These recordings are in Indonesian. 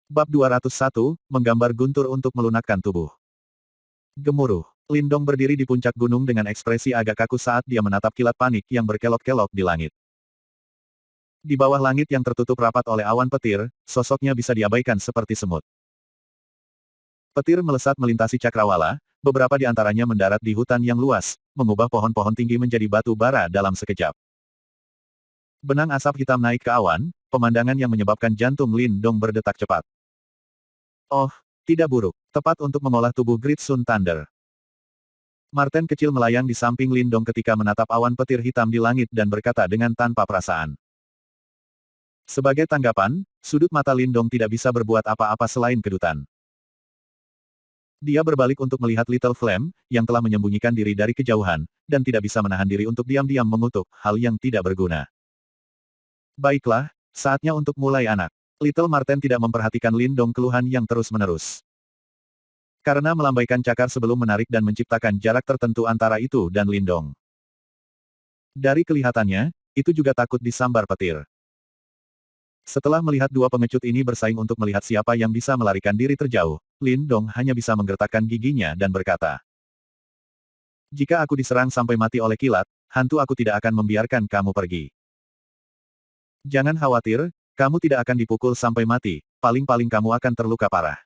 Bab 201, menggambar guntur untuk melunakkan tubuh. Gemuruh. Lindong berdiri di puncak gunung dengan ekspresi agak kaku saat dia menatap kilat panik yang berkelok-kelok di langit. Di bawah langit yang tertutup rapat oleh awan petir, sosoknya bisa diabaikan seperti semut. Petir melesat melintasi cakrawala, beberapa di antaranya mendarat di hutan yang luas, mengubah pohon-pohon tinggi menjadi batu bara dalam sekejap. Benang asap hitam naik ke awan, pemandangan yang menyebabkan jantung Lindong berdetak cepat. Oh, tidak buruk. Tepat untuk mengolah tubuh Great Sun Thunder. Marten kecil melayang di samping Lindong ketika menatap awan petir hitam di langit dan berkata dengan tanpa perasaan. Sebagai tanggapan, sudut mata Lindong tidak bisa berbuat apa-apa selain kedutan. Dia berbalik untuk melihat Little Flame, yang telah menyembunyikan diri dari kejauhan, dan tidak bisa menahan diri untuk diam-diam mengutuk hal yang tidak berguna. Baiklah, saatnya untuk mulai anak. Little Marten tidak memperhatikan Lindong keluhan yang terus-menerus. Karena melambaikan cakar sebelum menarik dan menciptakan jarak tertentu antara itu dan Lindong. Dari kelihatannya, itu juga takut disambar petir. Setelah melihat dua pengecut ini bersaing untuk melihat siapa yang bisa melarikan diri terjauh, Lindong hanya bisa menggertakkan giginya dan berkata, "Jika aku diserang sampai mati oleh kilat, hantu aku tidak akan membiarkan kamu pergi. Jangan khawatir, kamu tidak akan dipukul sampai mati, paling-paling kamu akan terluka parah."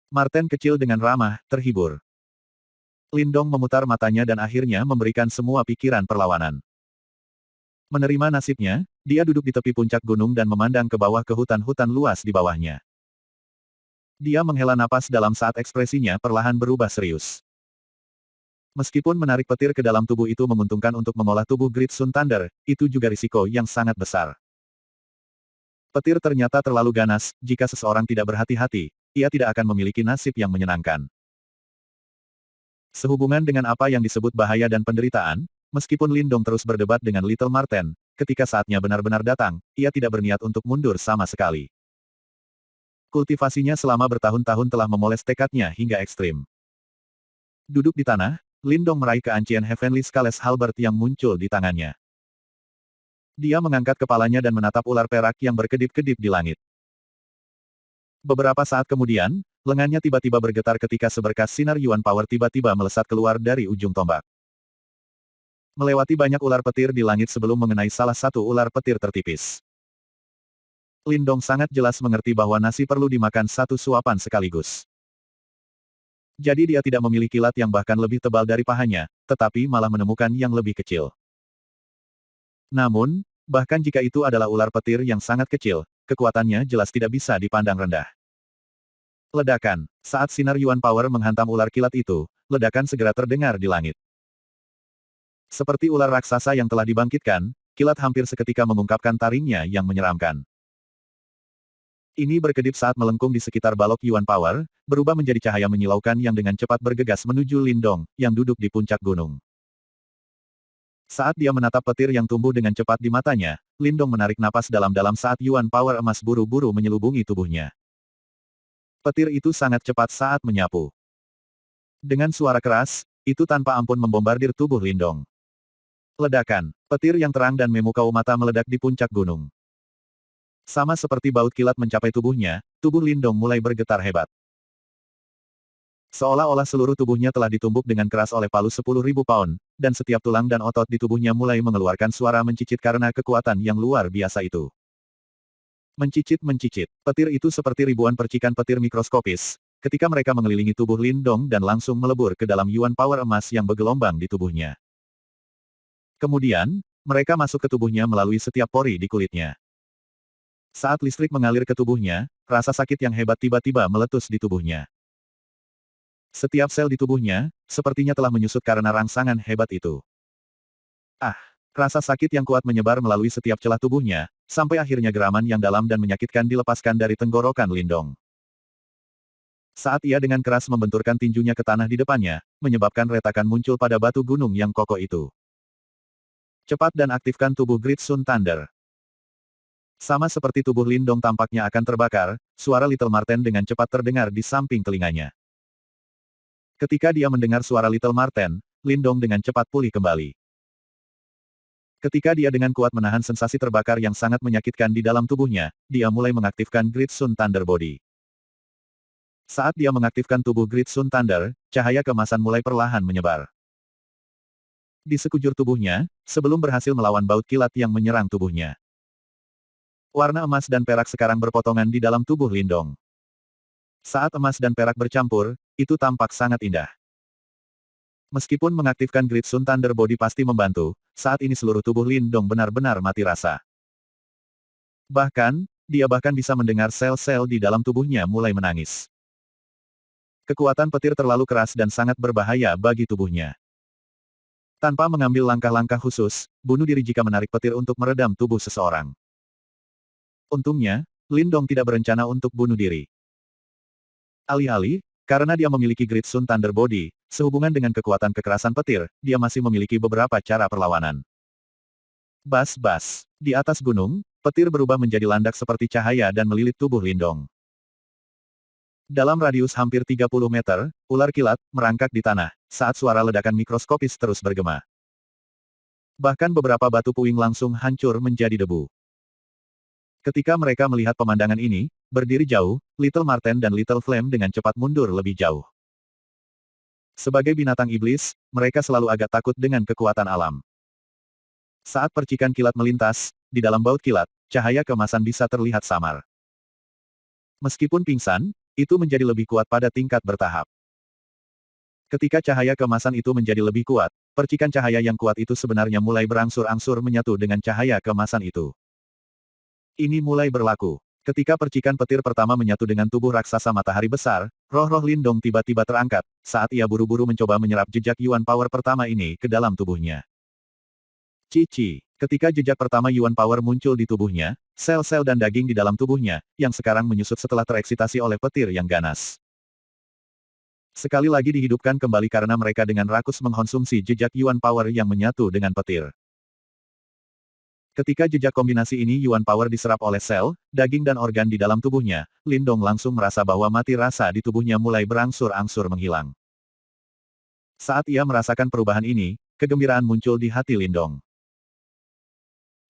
Marten kecil dengan ramah, terhibur. Lindong memutar matanya dan akhirnya memberikan semua pikiran perlawanan. Menerima nasibnya, dia duduk di tepi puncak gunung dan memandang ke bawah ke hutan-hutan luas di bawahnya. Dia menghela napas dalam saat ekspresinya perlahan berubah serius. Meskipun menarik petir ke dalam tubuh itu menguntungkan untuk mengolah tubuh Great Sun Thunder, itu juga risiko yang sangat besar. Petir ternyata terlalu ganas, jika seseorang tidak berhati-hati, ia tidak akan memiliki nasib yang menyenangkan. Sehubungan dengan apa yang disebut bahaya dan penderitaan, meskipun Lindong terus berdebat dengan Little Marten, ketika saatnya benar-benar datang, ia tidak berniat untuk mundur sama sekali. Kultivasinya selama bertahun-tahun telah memoles tekadnya hingga ekstrim. Duduk di tanah, Lindong meraih keancian Heavenly Scales Halberd yang muncul di tangannya. Dia mengangkat kepalanya dan menatap ular perak yang berkedip-kedip di langit. Beberapa saat kemudian, lengannya tiba-tiba bergetar ketika seberkas sinar Yuan Power tiba-tiba melesat keluar dari ujung tombak. Melewati banyak ular petir di langit sebelum mengenai salah satu ular petir tertipis. Lindong sangat jelas mengerti bahwa nasi perlu dimakan satu suapan sekaligus. Jadi dia tidak memilih kilat yang bahkan lebih tebal dari pahanya, tetapi malah menemukan yang lebih kecil. Namun, bahkan jika itu adalah ular petir yang sangat kecil, kekuatannya jelas tidak bisa dipandang rendah. Ledakan. Saat sinar Yuan Power menghantam ular kilat itu, ledakan segera terdengar di langit. Seperti ular raksasa yang telah dibangkitkan, kilat hampir seketika mengungkapkan taringnya yang menyeramkan. Ini berkedip saat melengkung di sekitar balok Yuan Power, berubah menjadi cahaya menyilaukan yang dengan cepat bergegas menuju Lindong, yang duduk di puncak gunung. Saat dia menatap petir yang tumbuh dengan cepat di matanya, Lindong menarik napas dalam-dalam saat Yuan Power emas buru-buru menyelubungi tubuhnya. Petir itu sangat cepat saat menyapu. Dengan suara keras, itu tanpa ampun membombardir tubuh Lindong. Ledakan. Petir yang terang dan memukau mata meledak di puncak gunung. Sama seperti baut kilat mencapai tubuhnya, tubuh Lindong mulai bergetar hebat. Seolah-olah seluruh tubuhnya telah ditumbuk dengan keras oleh palu 10.000 pound, dan setiap tulang dan otot di tubuhnya mulai mengeluarkan suara mencicit karena kekuatan yang luar biasa itu. Mencicit-mencicit. Petir itu seperti ribuan percikan petir mikroskopis, ketika mereka mengelilingi tubuh Lindong dan langsung melebur ke dalam Yuan Power emas yang bergelombang di tubuhnya. Kemudian, mereka masuk ke tubuhnya melalui setiap pori di kulitnya. Saat listrik mengalir ke tubuhnya, rasa sakit yang hebat tiba-tiba meletus di tubuhnya. Setiap sel di tubuhnya, sepertinya telah menyusut karena rangsangan hebat itu. Ah! Rasa sakit yang kuat menyebar melalui setiap celah tubuhnya, sampai akhirnya geraman yang dalam dan menyakitkan dilepaskan dari tenggorokan Lindong. Saat ia dengan keras membenturkan tinjunya ke tanah di depannya, menyebabkan retakan muncul pada batu gunung yang kokoh itu. Cepat dan aktifkan tubuh Great Sun Thunder. Sama seperti tubuh Lindong tampaknya akan terbakar, suara Little Marten dengan cepat terdengar di samping telinganya. Ketika dia mendengar suara Little Marten, Lindong dengan cepat pulih kembali. Ketika dia dengan kuat menahan sensasi terbakar yang sangat menyakitkan di dalam tubuhnya, dia mulai mengaktifkan Great Sun Thunder Body. Saat dia mengaktifkan tubuh Grid Sun Thunder, cahaya keemasan mulai perlahan menyebar. Di sekujur tubuhnya, sebelum berhasil melawan baut kilat yang menyerang tubuhnya. Warna emas dan perak sekarang berpotongan di dalam tubuh Lindong. Saat emas dan perak bercampur, itu tampak sangat indah. Meskipun mengaktifkan Grid Sun Thunder Body pasti membantu, saat ini seluruh tubuh Lindong benar-benar mati rasa. Bahkan, dia bahkan bisa mendengar sel-sel di dalam tubuhnya mulai menangis. Kekuatan petir terlalu keras dan sangat berbahaya bagi tubuhnya. Tanpa mengambil langkah-langkah khusus, bunuh diri jika menarik petir untuk meredam tubuh seseorang. Untungnya, Lindong tidak berencana untuk bunuh diri. Alih-alih, karena dia memiliki Grid Sun Thunder Body, sehubungan dengan kekuatan kekerasan petir, dia masih memiliki beberapa cara perlawanan. Bas-bas. Di atas gunung, petir berubah menjadi landak seperti cahaya dan melilit tubuh Lindong. Dalam radius hampir 30 meter, ular kilat merangkak di tanah, saat suara ledakan mikroskopis terus bergema. Bahkan beberapa batu puing langsung hancur menjadi debu. Ketika mereka melihat pemandangan ini, berdiri jauh, Little Marten dan Little Flame dengan cepat mundur lebih jauh. Sebagai binatang iblis, mereka selalu agak takut dengan kekuatan alam. Saat percikan kilat melintas, di dalam baut kilat, cahaya keemasan bisa terlihat samar. Meskipun pingsan, itu menjadi lebih kuat pada tingkat bertahap. Ketika cahaya keemasan itu menjadi lebih kuat, percikan cahaya yang kuat itu sebenarnya mulai berangsur-angsur menyatu dengan cahaya keemasan itu. Ini mulai berlaku. Ketika percikan petir pertama menyatu dengan tubuh raksasa matahari besar, roh-roh Lindong tiba-tiba terangkat, saat ia buru-buru mencoba menyerap jejak Yuan Power pertama ini ke dalam tubuhnya. Cici. Ketika jejak pertama Yuan Power muncul di tubuhnya, sel-sel dan daging di dalam tubuhnya, yang sekarang menyusut setelah tereksitasi oleh petir yang ganas. Sekali lagi dihidupkan kembali karena mereka dengan rakus mengkonsumsi jejak Yuan Power yang menyatu dengan petir. Ketika jejak kombinasi ini Yuan Power diserap oleh sel, daging dan organ di dalam tubuhnya, Lindong langsung merasa bahwa mati rasa di tubuhnya mulai berangsur-angsur menghilang. Saat ia merasakan perubahan ini, kegembiraan muncul di hati Lindong.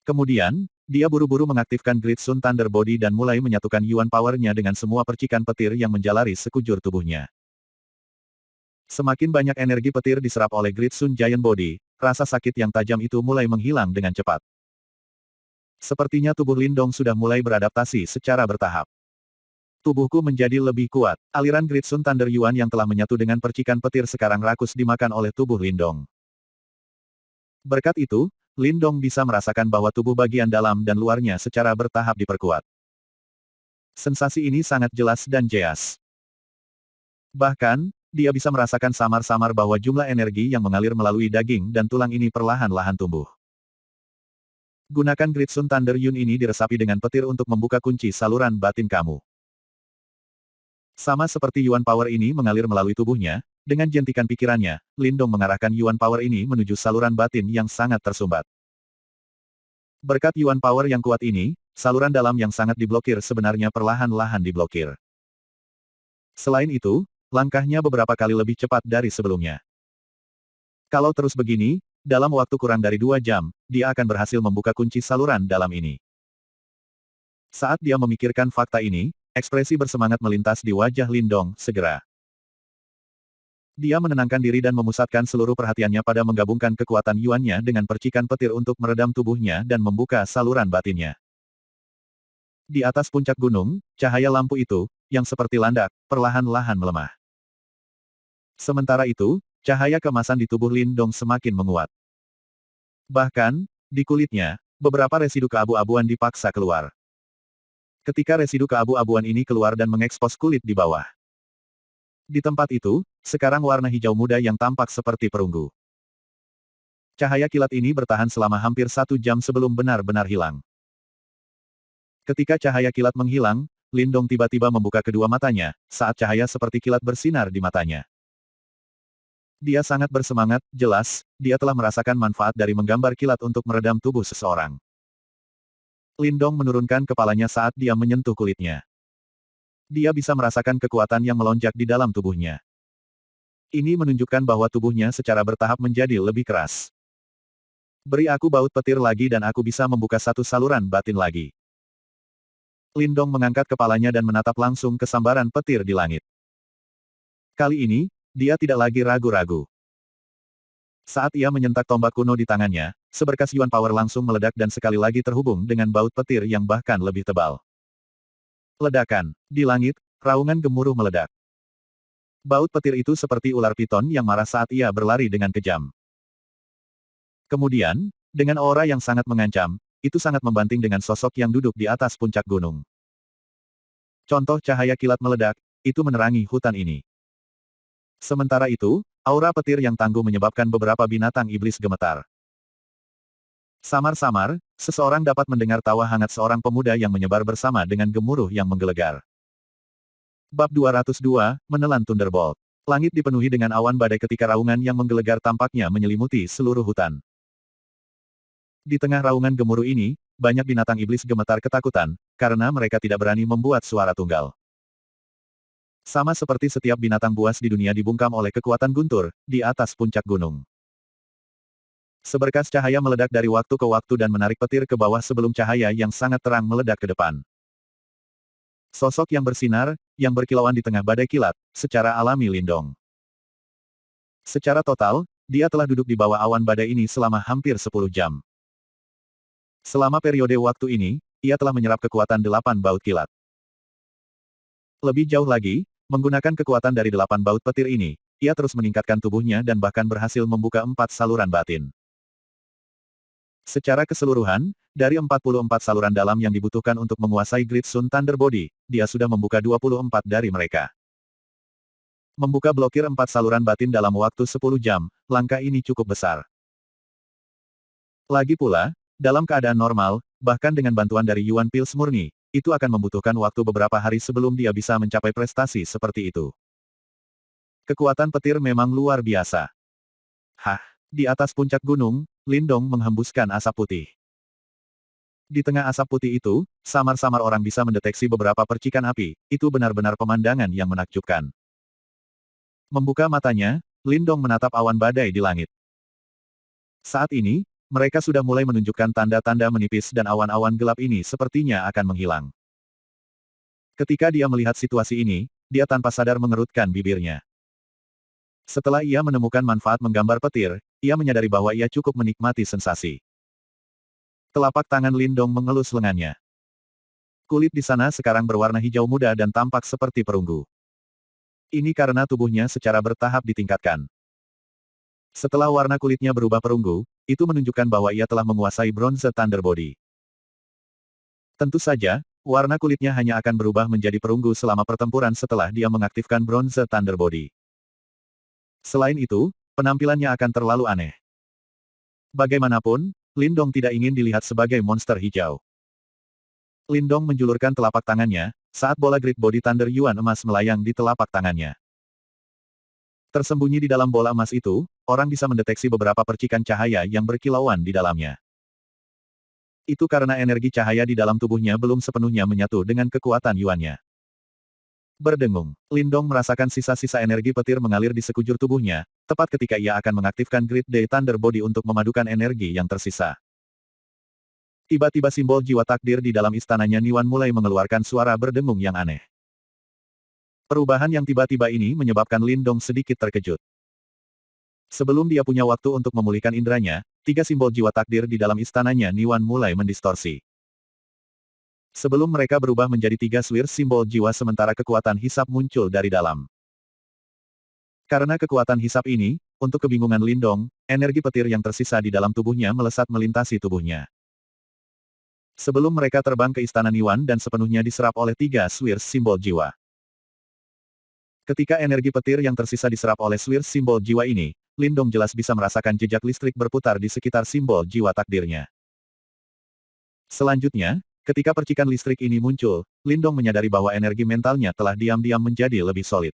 Kemudian, dia buru-buru mengaktifkan Grid Sun Thunder Body dan mulai menyatukan Yuan Power-nya dengan semua percikan petir yang menjalari sekujur tubuhnya. Semakin banyak energi petir diserap oleh Grid Sun Giant Body, rasa sakit yang tajam itu mulai menghilang dengan cepat. Sepertinya tubuh Lindong sudah mulai beradaptasi secara bertahap. Tubuhku menjadi lebih kuat. Aliran Grid Sun Thunder Yuan yang telah menyatu dengan percikan petir sekarang rakus dimakan oleh tubuh Lindong. Berkat itu, Lindong bisa merasakan bahwa tubuh bagian dalam dan luarnya secara bertahap diperkuat. Sensasi ini sangat jelas dan jelas. Bahkan, dia bisa merasakan samar-samar bahwa jumlah energi yang mengalir melalui daging dan tulang ini perlahan-lahan tumbuh. Gunakan Grid Sun Thunder Yun ini diresapi dengan petir untuk membuka kunci saluran batin kamu. Sama seperti Yuan Power ini mengalir melalui tubuhnya, dengan jentikan pikirannya, Lindong mengarahkan Yuan Power ini menuju saluran batin yang sangat tersumbat. Berkat Yuan Power yang kuat ini, saluran dalam yang sangat diblokir sebenarnya perlahan-lahan diblokir. Selain itu, langkahnya beberapa kali lebih cepat dari sebelumnya. Kalau terus begini, dalam waktu kurang dari 2 jam, dia akan berhasil membuka kunci saluran dalam ini. Saat dia memikirkan fakta ini, ekspresi bersemangat melintas di wajah Lindong, segera. Dia menenangkan diri dan memusatkan seluruh perhatiannya pada menggabungkan kekuatan Yuannya dengan percikan petir untuk meredam tubuhnya dan membuka saluran batinnya. Di atas puncak gunung, cahaya lampu itu, yang seperti landak, perlahan-lahan melemah. Sementara itu, cahaya keemasan di tubuh Lindong semakin menguat. Bahkan, di kulitnya, beberapa residu keabu-abuan dipaksa keluar. Ketika residu keabu-abuan ini keluar dan mengekspos kulit di bawah. Di tempat itu, sekarang warna hijau muda yang tampak seperti perunggu. Cahaya kilat ini bertahan selama hampir 1 jam sebelum benar-benar hilang. Ketika cahaya kilat menghilang, Lindong tiba-tiba membuka kedua matanya, saat cahaya seperti kilat bersinar di matanya. Dia sangat bersemangat, jelas, dia telah merasakan manfaat dari menggambar kilat untuk meredam tubuh seseorang. Lindong menurunkan kepalanya saat dia menyentuh kulitnya. Dia bisa merasakan kekuatan yang melonjak di dalam tubuhnya. Ini menunjukkan bahwa tubuhnya secara bertahap menjadi lebih keras. Beri aku baut petir lagi dan aku bisa membuka satu saluran batin lagi. Lindong mengangkat kepalanya dan menatap langsung ke sambaran petir di langit. Kali ini, dia tidak lagi ragu-ragu. Saat ia menyentak tombak kuno di tangannya, seberkas Yuan Power langsung meledak dan sekali lagi terhubung dengan baut petir yang bahkan lebih tebal. Ledakan. Di langit, raungan gemuruh meledak. Baut petir itu seperti ular piton yang marah saat ia berlari dengan kejam. Kemudian, dengan aura yang sangat mengancam, itu sangat membanting dengan sosok yang duduk di atas puncak gunung. Contoh cahaya kilat meledak, itu menerangi hutan ini. Sementara itu, aura petir yang tangguh menyebabkan beberapa binatang iblis gemetar. Samar-samar, seseorang dapat mendengar tawa hangat seorang pemuda yang menyebar bersama dengan gemuruh yang menggelegar. Bab 202, Menelan Thunderbolt. Langit dipenuhi dengan awan badai ketika raungan yang menggelegar tampaknya menyelimuti seluruh hutan. Di tengah raungan gemuruh ini, banyak binatang iblis gemetar ketakutan, karena mereka tidak berani membuat suara tunggal. Sama seperti setiap binatang buas di dunia dibungkam oleh kekuatan guntur, di atas puncak gunung. Seberkas cahaya meledak dari waktu ke waktu dan menarik petir ke bawah sebelum cahaya yang sangat terang meledak ke depan. Sosok yang bersinar, yang berkilauan di tengah badai kilat, secara alami Lindong. Secara total, dia telah duduk di bawah awan badai ini selama hampir 10 jam. Selama periode waktu ini, ia telah menyerap kekuatan 8 baut kilat. Lebih jauh lagi, menggunakan kekuatan dari 8 baut petir ini, ia terus meningkatkan tubuhnya dan bahkan berhasil membuka 4 saluran batin. Secara keseluruhan, dari 44 saluran dalam yang dibutuhkan untuk menguasai Great Sun Thunder Body, dia sudah membuka 24 dari mereka. Membuka blokir 4 saluran batin dalam waktu 10 jam, langkah ini cukup besar. Lagi pula, dalam keadaan normal, bahkan dengan bantuan dari Yuan Pils murni, itu akan membutuhkan waktu beberapa hari sebelum dia bisa mencapai prestasi seperti itu. Kekuatan petir memang luar biasa. Hah, di atas puncak gunung, Lindong menghembuskan asap putih. Di tengah asap putih itu, samar-samar orang bisa mendeteksi beberapa percikan api, itu benar-benar pemandangan yang menakjubkan. Membuka matanya, Lindong menatap awan badai di langit. Saat ini, mereka sudah mulai menunjukkan tanda-tanda menipis dan awan-awan gelap ini sepertinya akan menghilang. Ketika dia melihat situasi ini, dia tanpa sadar mengerutkan bibirnya. Setelah ia menemukan manfaat menggambar petir, ia menyadari bahwa ia cukup menikmati sensasi. Telapak tangan Lindong mengelus lengannya. Kulit di sana sekarang berwarna hijau muda dan tampak seperti perunggu. Ini karena tubuhnya secara bertahap ditingkatkan. Setelah warna kulitnya berubah perunggu, itu menunjukkan bahwa ia telah menguasai Bronze Thunder Body. Tentu saja, warna kulitnya hanya akan berubah menjadi perunggu selama pertempuran setelah dia mengaktifkan Bronze Thunder Body. Selain itu, penampilannya akan terlalu aneh. Bagaimanapun, Lindong tidak ingin dilihat sebagai monster hijau. Lindong menjulurkan telapak tangannya, saat bola Great Body Thunder Yuan emas melayang di telapak tangannya. Tersembunyi di dalam bola emas itu, orang bisa mendeteksi beberapa percikan cahaya yang berkilauan di dalamnya. Itu karena energi cahaya di dalam tubuhnya belum sepenuhnya menyatu dengan kekuatan Yuannya. Berdengung, Lindong merasakan sisa-sisa energi petir mengalir di sekujur tubuhnya, tepat ketika ia akan mengaktifkan Great Day Thunder Body untuk memadukan energi yang tersisa. Tiba-tiba simbol jiwa takdir di dalam istananya Niwan mulai mengeluarkan suara berdengung yang aneh. Perubahan yang tiba-tiba ini menyebabkan Lindong sedikit terkejut. Sebelum dia punya waktu untuk memulihkan indranya, 3 simbol jiwa takdir di dalam istananya Niwan mulai mendistorsi. Sebelum mereka berubah menjadi 3 swir simbol jiwa sementara kekuatan hisap muncul dari dalam. Karena kekuatan hisap ini, untuk kebingungan Lindong, energi petir yang tersisa di dalam tubuhnya melesat melintasi tubuhnya. Sebelum mereka terbang ke istana Niwan dan sepenuhnya diserap oleh 3 swir simbol jiwa. Ketika energi petir yang tersisa diserap oleh swir simbol jiwa ini, Lindong jelas bisa merasakan jejak listrik berputar di sekitar simbol jiwa takdirnya. Selanjutnya, ketika percikan listrik ini muncul, Lindong menyadari bahwa energi mentalnya telah diam-diam menjadi lebih solid.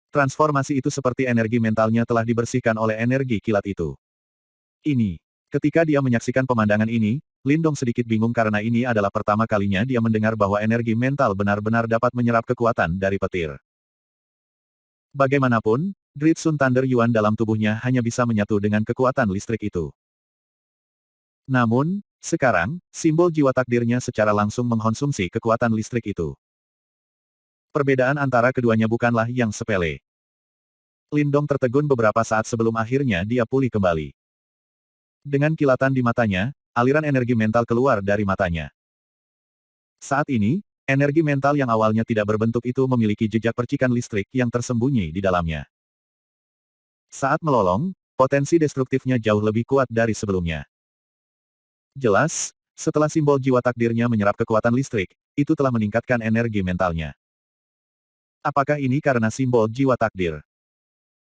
Transformasi itu seperti energi mentalnya telah dibersihkan oleh energi kilat itu. Ketika dia menyaksikan pemandangan ini, Lindong sedikit bingung karena ini adalah pertama kalinya dia mendengar bahwa energi mental benar-benar dapat menyerap kekuatan dari petir. Bagaimanapun, Great Sun Thunder Yuan dalam tubuhnya hanya bisa menyatu dengan kekuatan listrik itu. Namun, sekarang, simbol jiwa takdirnya secara langsung mengkonsumsi kekuatan listrik itu. Perbedaan antara keduanya bukanlah yang sepele. Lindong tertegun beberapa saat sebelum akhirnya dia pulih kembali. Dengan kilatan di matanya, aliran energi mental keluar dari matanya. Saat ini, energi mental yang awalnya tidak berbentuk itu memiliki jejak percikan listrik yang tersembunyi di dalamnya. Saat melolong, potensi destruktifnya jauh lebih kuat dari sebelumnya. Jelas, setelah simbol jiwa takdirnya menyerap kekuatan listrik, itu telah meningkatkan energi mentalnya. Apakah ini karena simbol jiwa takdir?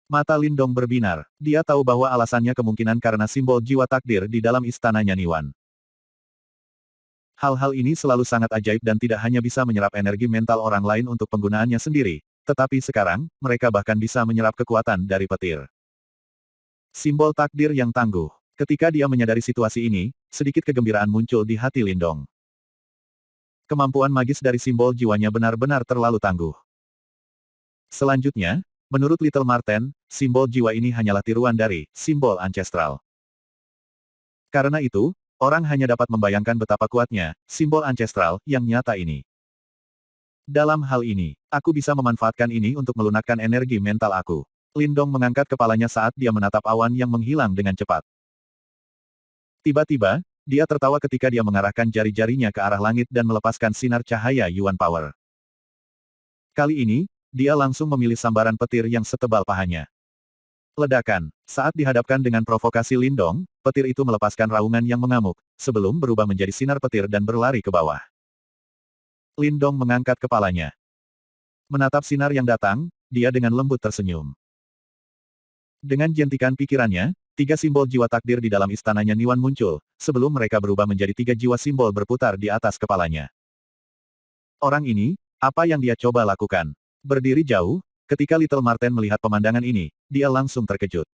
Mata Lindong berbinar. Dia tahu bahwa alasannya kemungkinan karena simbol jiwa takdir di dalam istananya Niwan. Hal-hal ini selalu sangat ajaib dan tidak hanya bisa menyerap energi mental orang lain untuk penggunaannya sendiri, tetapi sekarang, mereka bahkan bisa menyerap kekuatan dari petir. Simbol takdir yang tangguh. Ketika dia menyadari situasi ini, sedikit kegembiraan muncul di hati Lindong. Kemampuan magis dari simbol jiwanya benar-benar terlalu tangguh. Selanjutnya, menurut Little Marten, simbol jiwa ini hanyalah tiruan dari simbol ancestral. Karena itu, orang hanya dapat membayangkan betapa kuatnya simbol ancestral yang nyata ini. Dalam hal ini, aku bisa memanfaatkan ini untuk melunakkan energi mental aku. Lindong mengangkat kepalanya saat dia menatap awan yang menghilang dengan cepat. Tiba-tiba, dia tertawa ketika dia mengarahkan jari-jarinya ke arah langit dan melepaskan sinar cahaya Yuan Power. Kali ini, dia langsung memilih sambaran petir yang setebal pahanya. Ledakan. Saat dihadapkan dengan provokasi Lindong, petir itu melepaskan raungan yang mengamuk, sebelum berubah menjadi sinar petir dan berlari ke bawah. Lindong mengangkat kepalanya. Menatap sinar yang datang, dia dengan lembut tersenyum. Dengan jentikan pikirannya, 3 simbol jiwa takdir di dalam istananya Niwan muncul, sebelum mereka berubah menjadi 3 jiwa simbol berputar di atas kepalanya. Orang ini, apa yang dia coba lakukan? Berdiri jauh, ketika Little Marten melihat pemandangan ini, dia langsung terkejut.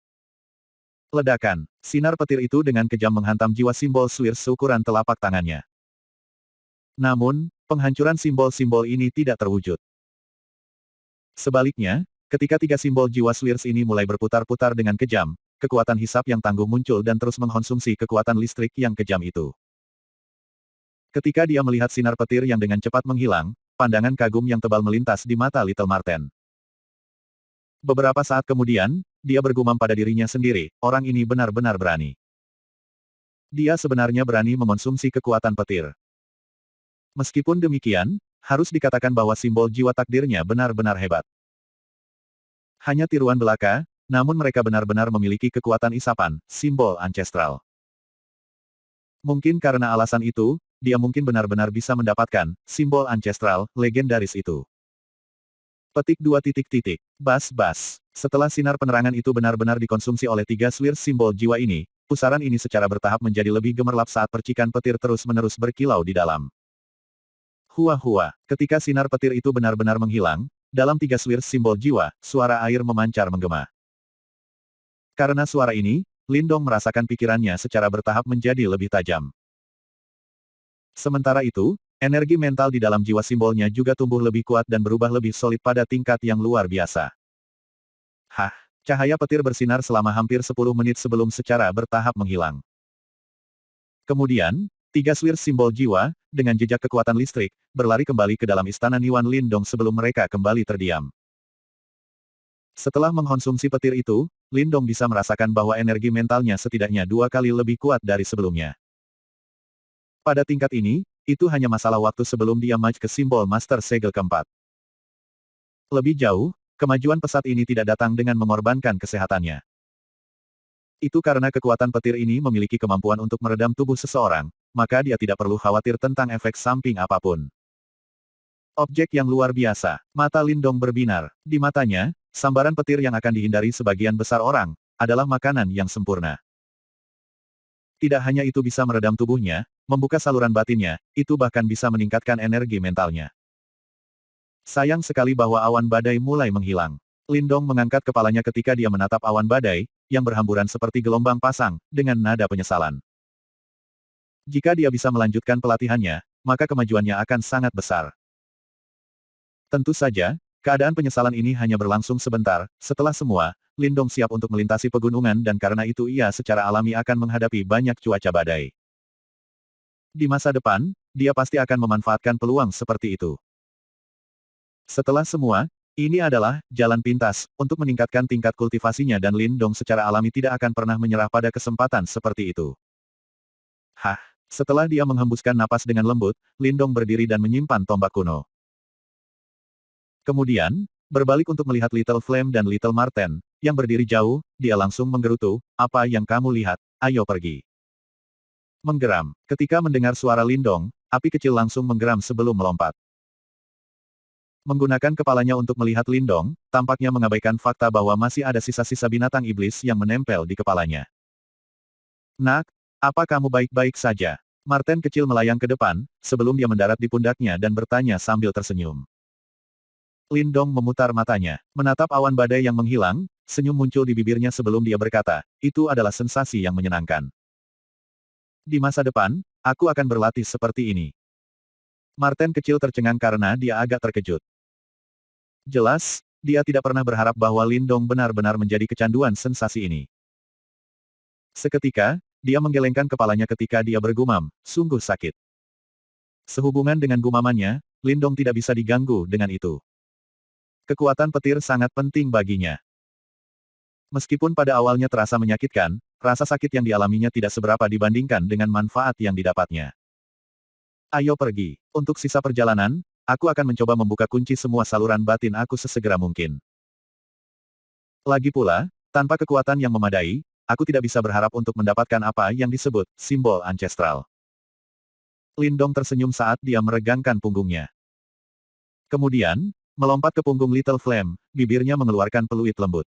Ledakan. Sinar petir itu dengan kejam menghantam jiwa simbol Swirs seukuran telapak tangannya. Namun, penghancuran simbol-simbol ini tidak terwujud. Sebaliknya, ketika 3 simbol jiwa Swirs ini mulai berputar-putar dengan kejam, kekuatan hisap yang tangguh muncul dan terus mengkonsumsi kekuatan listrik yang kejam itu. Ketika dia melihat sinar petir yang dengan cepat menghilang, pandangan kagum yang tebal melintas di mata Little Marten. Beberapa saat kemudian, dia bergumam pada dirinya sendiri, orang ini benar-benar berani. Dia sebenarnya berani mengonsumsi kekuatan petir. Meskipun demikian, harus dikatakan bahwa simbol jiwa takdirnya benar-benar hebat. Hanya tiruan belaka, namun mereka benar-benar memiliki kekuatan isapan, simbol ancestral. Mungkin karena alasan itu, dia mungkin benar-benar bisa mendapatkan simbol ancestral legendaris itu. Petik 2 titik. Bas. Setelah sinar penerangan itu benar-benar dikonsumsi oleh 3 Swirs simbol jiwa ini, pusaran ini secara bertahap menjadi lebih gemerlap saat percikan petir terus-menerus berkilau di dalam. Hua. Ketika sinar petir itu benar-benar menghilang, dalam 3 Swirs simbol jiwa, suara air memancar menggema. Karena suara ini, Lindong merasakan pikirannya secara bertahap menjadi lebih tajam. Sementara itu, energi mental di dalam jiwa simbolnya juga tumbuh lebih kuat dan berubah lebih solid pada tingkat yang luar biasa. Cahaya petir bersinar selama hampir 10 menit sebelum secara bertahap menghilang. Kemudian, 3 Swirs simbol jiwa, dengan jejak kekuatan listrik, berlari kembali ke dalam istana Niwan Lindong sebelum mereka kembali terdiam. Setelah mengkonsumsi petir itu, Lindong bisa merasakan bahwa energi mentalnya setidaknya 2 kali lebih kuat dari sebelumnya. Pada tingkat ini, itu hanya masalah waktu sebelum dia maju ke simbol Master Segel keempat. Lebih jauh, kemajuan pesat ini tidak datang dengan mengorbankan kesehatannya. Itu karena kekuatan petir ini memiliki kemampuan untuk meredam tubuh seseorang, maka dia tidak perlu khawatir tentang efek samping apapun. Objek yang luar biasa. Mata Lindong berbinar. Di matanya, sambaran petir yang akan dihindari sebagian besar orang, adalah makanan yang sempurna. Tidak hanya itu bisa meredam tubuhnya, membuka saluran batinnya, itu bahkan bisa meningkatkan energi mentalnya. Sayang sekali bahwa awan badai mulai menghilang. Lindong mengangkat kepalanya ketika dia menatap awan badai, yang berhamburan seperti gelombang pasang, dengan nada penyesalan. Jika dia bisa melanjutkan pelatihannya, maka kemajuannya akan sangat besar. Tentu saja, keadaan penyesalan ini hanya berlangsung sebentar, setelah semua, Lindong siap untuk melintasi pegunungan dan karena itu ia secara alami akan menghadapi banyak cuaca badai. Di masa depan, dia pasti akan memanfaatkan peluang seperti itu. Setelah semua, ini adalah jalan pintas untuk meningkatkan tingkat kultivasinya dan Lin Dong secara alami tidak akan pernah menyerah pada kesempatan seperti itu. Hah! Setelah dia menghembuskan napas dengan lembut, Lin Dong berdiri dan menyimpan tombak kuno. Kemudian, berbalik untuk melihat Little Flame dan Little Marten, yang berdiri jauh, dia langsung menggerutu, "Apa yang kamu lihat? Ayo pergi." Menggeram. Ketika mendengar suara Lin Dong, api kecil langsung menggeram sebelum melompat. Menggunakan kepalanya untuk melihat Lin Dong, tampaknya mengabaikan fakta bahwa masih ada sisa-sisa binatang iblis yang menempel di kepalanya. "Nak, apa kamu baik-baik saja?" Marten kecil melayang ke depan, sebelum dia mendarat di pundaknya dan bertanya sambil tersenyum. Lin Dong memutar matanya, menatap awan badai yang menghilang, senyum muncul di bibirnya sebelum dia berkata, "Itu adalah sensasi yang menyenangkan. Di masa depan, aku akan berlatih seperti ini." Marten kecil tercengang karena dia agak terkejut. Jelas, dia tidak pernah berharap bahwa Lin Dong benar-benar menjadi kecanduan sensasi ini. Seketika, dia menggelengkan kepalanya ketika dia bergumam, "Sungguh sakit." Sehubungan dengan gumamannya, Lin Dong tidak bisa diganggu dengan itu. Kekuatan petir sangat penting baginya. Meskipun pada awalnya terasa menyakitkan, rasa sakit yang dialaminya tidak seberapa dibandingkan dengan manfaat yang didapatnya. "Ayo pergi. Untuk sisa perjalanan, aku akan mencoba membuka kunci semua saluran batin aku sesegera mungkin. Lagi pula, tanpa kekuatan yang memadai, aku tidak bisa berharap untuk mendapatkan apa yang disebut simbol ancestral." Lin Dong tersenyum saat dia meregangkan punggungnya. Kemudian, melompat ke punggung Little Flame, bibirnya mengeluarkan peluit lembut.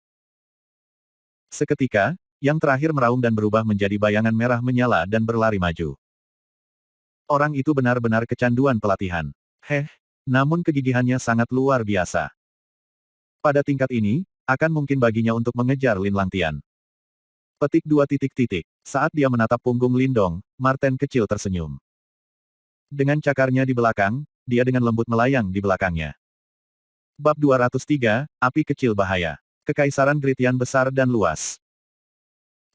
Seketika, yang terakhir meraung dan berubah menjadi bayangan merah menyala dan berlari maju. Orang itu benar-benar kecanduan pelatihan. Namun kegigihannya sangat luar biasa. Pada tingkat ini, akan mungkin baginya untuk mengejar Lin Langtian. Petik 2. Saat dia menatap punggung Lin Dong, Marten kecil tersenyum. Dengan cakarnya di belakang, dia dengan lembut melayang di belakangnya. Bab 203, Api Kecil Bahaya. Kekaisaran Gritian besar dan luas.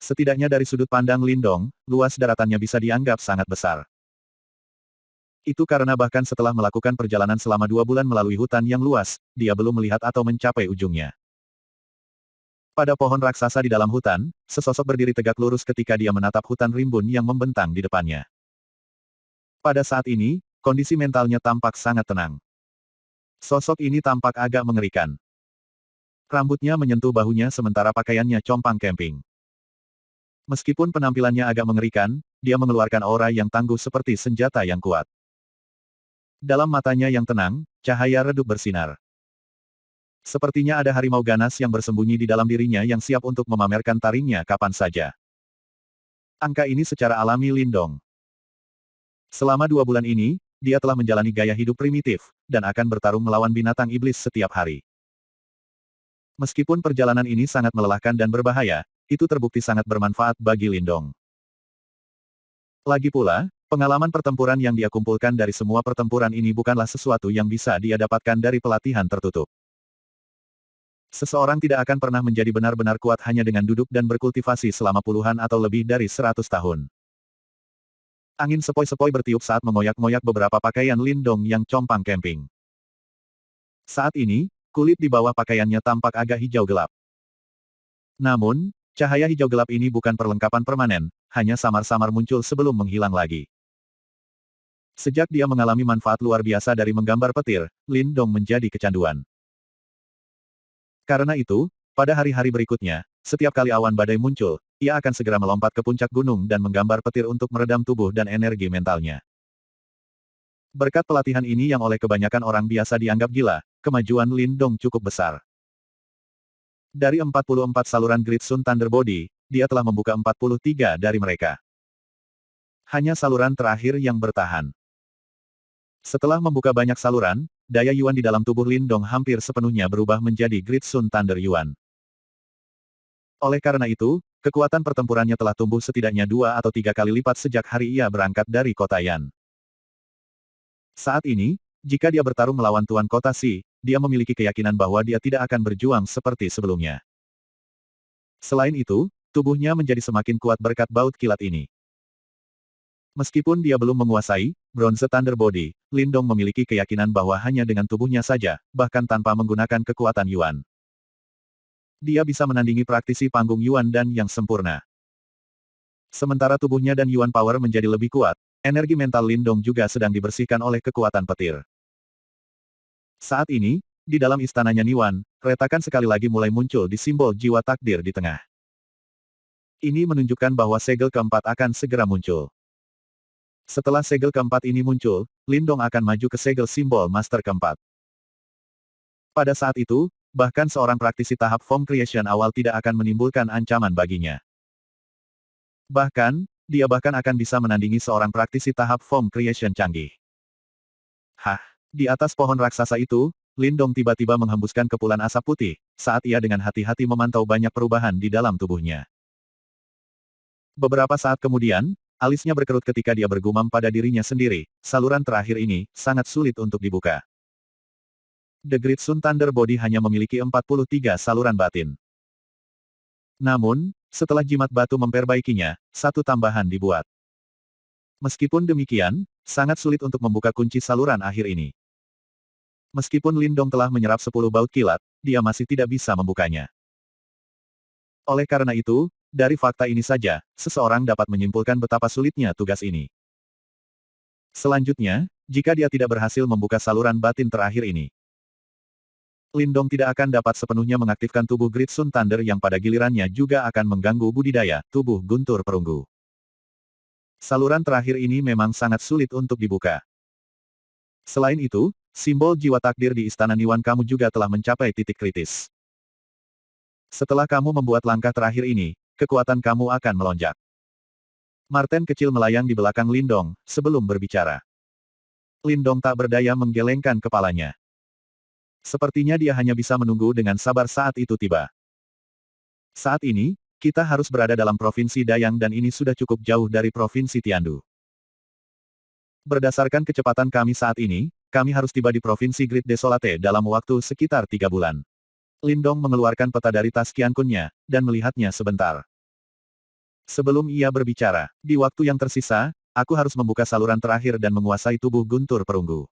Setidaknya dari sudut pandang Lin Dong, luas daratannya bisa dianggap sangat besar. Itu karena bahkan setelah melakukan perjalanan selama 2 bulan melalui hutan yang luas, dia belum melihat atau mencapai ujungnya. Pada pohon raksasa di dalam hutan, sesosok berdiri tegak lurus ketika dia menatap hutan rimbun yang membentang di depannya. Pada saat ini, kondisi mentalnya tampak sangat tenang. Sosok ini tampak agak mengerikan. Rambutnya menyentuh bahunya sementara pakaiannya compang camping. Meskipun penampilannya agak mengerikan, dia mengeluarkan aura yang tangguh seperti senjata yang kuat. Dalam matanya yang tenang, cahaya redup bersinar. Sepertinya ada harimau ganas yang bersembunyi di dalam dirinya yang siap untuk memamerkan taringnya kapan saja. Angka ini secara alami Lin Dong. Selama 2 bulan ini, dia telah menjalani gaya hidup primitif, dan akan bertarung melawan binatang iblis setiap hari. Meskipun perjalanan ini sangat melelahkan dan berbahaya, itu terbukti sangat bermanfaat bagi Lin Dong. Lagi pula, pengalaman pertempuran yang dia kumpulkan dari semua pertempuran ini bukanlah sesuatu yang bisa dia dapatkan dari pelatihan tertutup. Seseorang tidak akan pernah menjadi benar-benar kuat hanya dengan duduk dan berkultivasi selama puluhan atau lebih dari 100 tahun. Angin sepoi-sepoi bertiup saat mengoyak-ngoyak beberapa pakaian Lin Dong yang compang camping. Saat ini, kulit di bawah pakaiannya tampak agak hijau gelap. Namun, cahaya hijau gelap ini bukan perlengkapan permanen, hanya samar-samar muncul sebelum menghilang lagi. Sejak dia mengalami manfaat luar biasa dari menggambar petir, Lin Dong menjadi kecanduan. Karena itu, pada hari-hari berikutnya, setiap kali awan badai muncul, ia akan segera melompat ke puncak gunung dan menggambar petir untuk meredam tubuh dan energi mentalnya. Berkat pelatihan ini yang oleh kebanyakan orang biasa dianggap gila, kemajuan Lin Dong cukup besar. Dari 44 saluran Great Sun Thunder Body, dia telah membuka 43 dari mereka. Hanya saluran terakhir yang bertahan. Setelah membuka banyak saluran, daya Yuan di dalam tubuh Lin Dong hampir sepenuhnya berubah menjadi Great Sun Thunder Yuan. Oleh karena itu, kekuatan pertempurannya telah tumbuh setidaknya 2 atau 3 kali lipat sejak hari ia berangkat dari kota Yan. Saat ini, jika dia bertarung melawan Tuan Kota Si, dia memiliki keyakinan bahwa dia tidak akan berjuang seperti sebelumnya. Selain itu, tubuhnya menjadi semakin kuat berkat baut kilat ini. Meskipun dia belum menguasai Bronze Thunder Body, Lindong memiliki keyakinan bahwa hanya dengan tubuhnya saja, bahkan tanpa menggunakan kekuatan Yuan, dia bisa menandingi praktisi panggung Yuan dan yang sempurna. Sementara tubuhnya dan Yuan Power menjadi lebih kuat, energi mental Lindong juga sedang dibersihkan oleh kekuatan petir. Saat ini, di dalam istananya Niwan, retakan sekali lagi mulai muncul di simbol jiwa takdir di tengah. Ini menunjukkan bahwa segel keempat akan segera muncul. Setelah segel keempat ini muncul, Lindong akan maju ke segel simbol master keempat. Pada saat itu, bahkan seorang praktisi tahap form creation awal tidak akan menimbulkan ancaman baginya. Bahkan, dia bahkan akan bisa menandingi seorang praktisi tahap form creation canggih. Hah! Di atas pohon raksasa itu, Lindong tiba-tiba menghembuskan kepulan asap putih, saat ia dengan hati-hati memantau banyak perubahan di dalam tubuhnya. Beberapa saat kemudian, alisnya berkerut ketika dia bergumam pada dirinya sendiri, saluran terakhir ini, sangat sulit untuk dibuka. The Great Sun Thunder Body hanya memiliki 43 saluran batin. Namun, setelah jimat batu memperbaikinya, satu tambahan dibuat. Meskipun demikian, sangat sulit untuk membuka kunci saluran akhir ini. Meskipun Lindong telah menyerap 10 baut kilat, dia masih tidak bisa membukanya. Oleh karena itu, dari fakta ini saja, seseorang dapat menyimpulkan betapa sulitnya tugas ini. Selanjutnya, jika dia tidak berhasil membuka saluran batin terakhir ini, Lindong tidak akan dapat sepenuhnya mengaktifkan tubuh Great Sun Thunder yang pada gilirannya juga akan mengganggu budidaya tubuh guntur perunggu. Saluran terakhir ini memang sangat sulit untuk dibuka. Selain itu, simbol jiwa takdir di Istana Niwan kamu juga telah mencapai titik kritis. Setelah kamu membuat langkah terakhir ini, kekuatan kamu akan melonjak. Marten kecil melayang di belakang Lindong, sebelum berbicara. Lindong tak berdaya menggelengkan kepalanya. Sepertinya dia hanya bisa menunggu dengan sabar saat itu tiba. Saat ini, kita harus berada dalam Provinsi Dayang dan ini sudah cukup jauh dari Provinsi Tiandu. Berdasarkan kecepatan kami saat ini, kami harus tiba di Provinsi Great Desolate dalam waktu sekitar 3 bulan. Lindong mengeluarkan peta dari tas Qiankunnya, dan melihatnya sebentar. Sebelum ia berbicara, di waktu yang tersisa, aku harus membuka saluran terakhir dan menguasai tubuh guntur perunggu.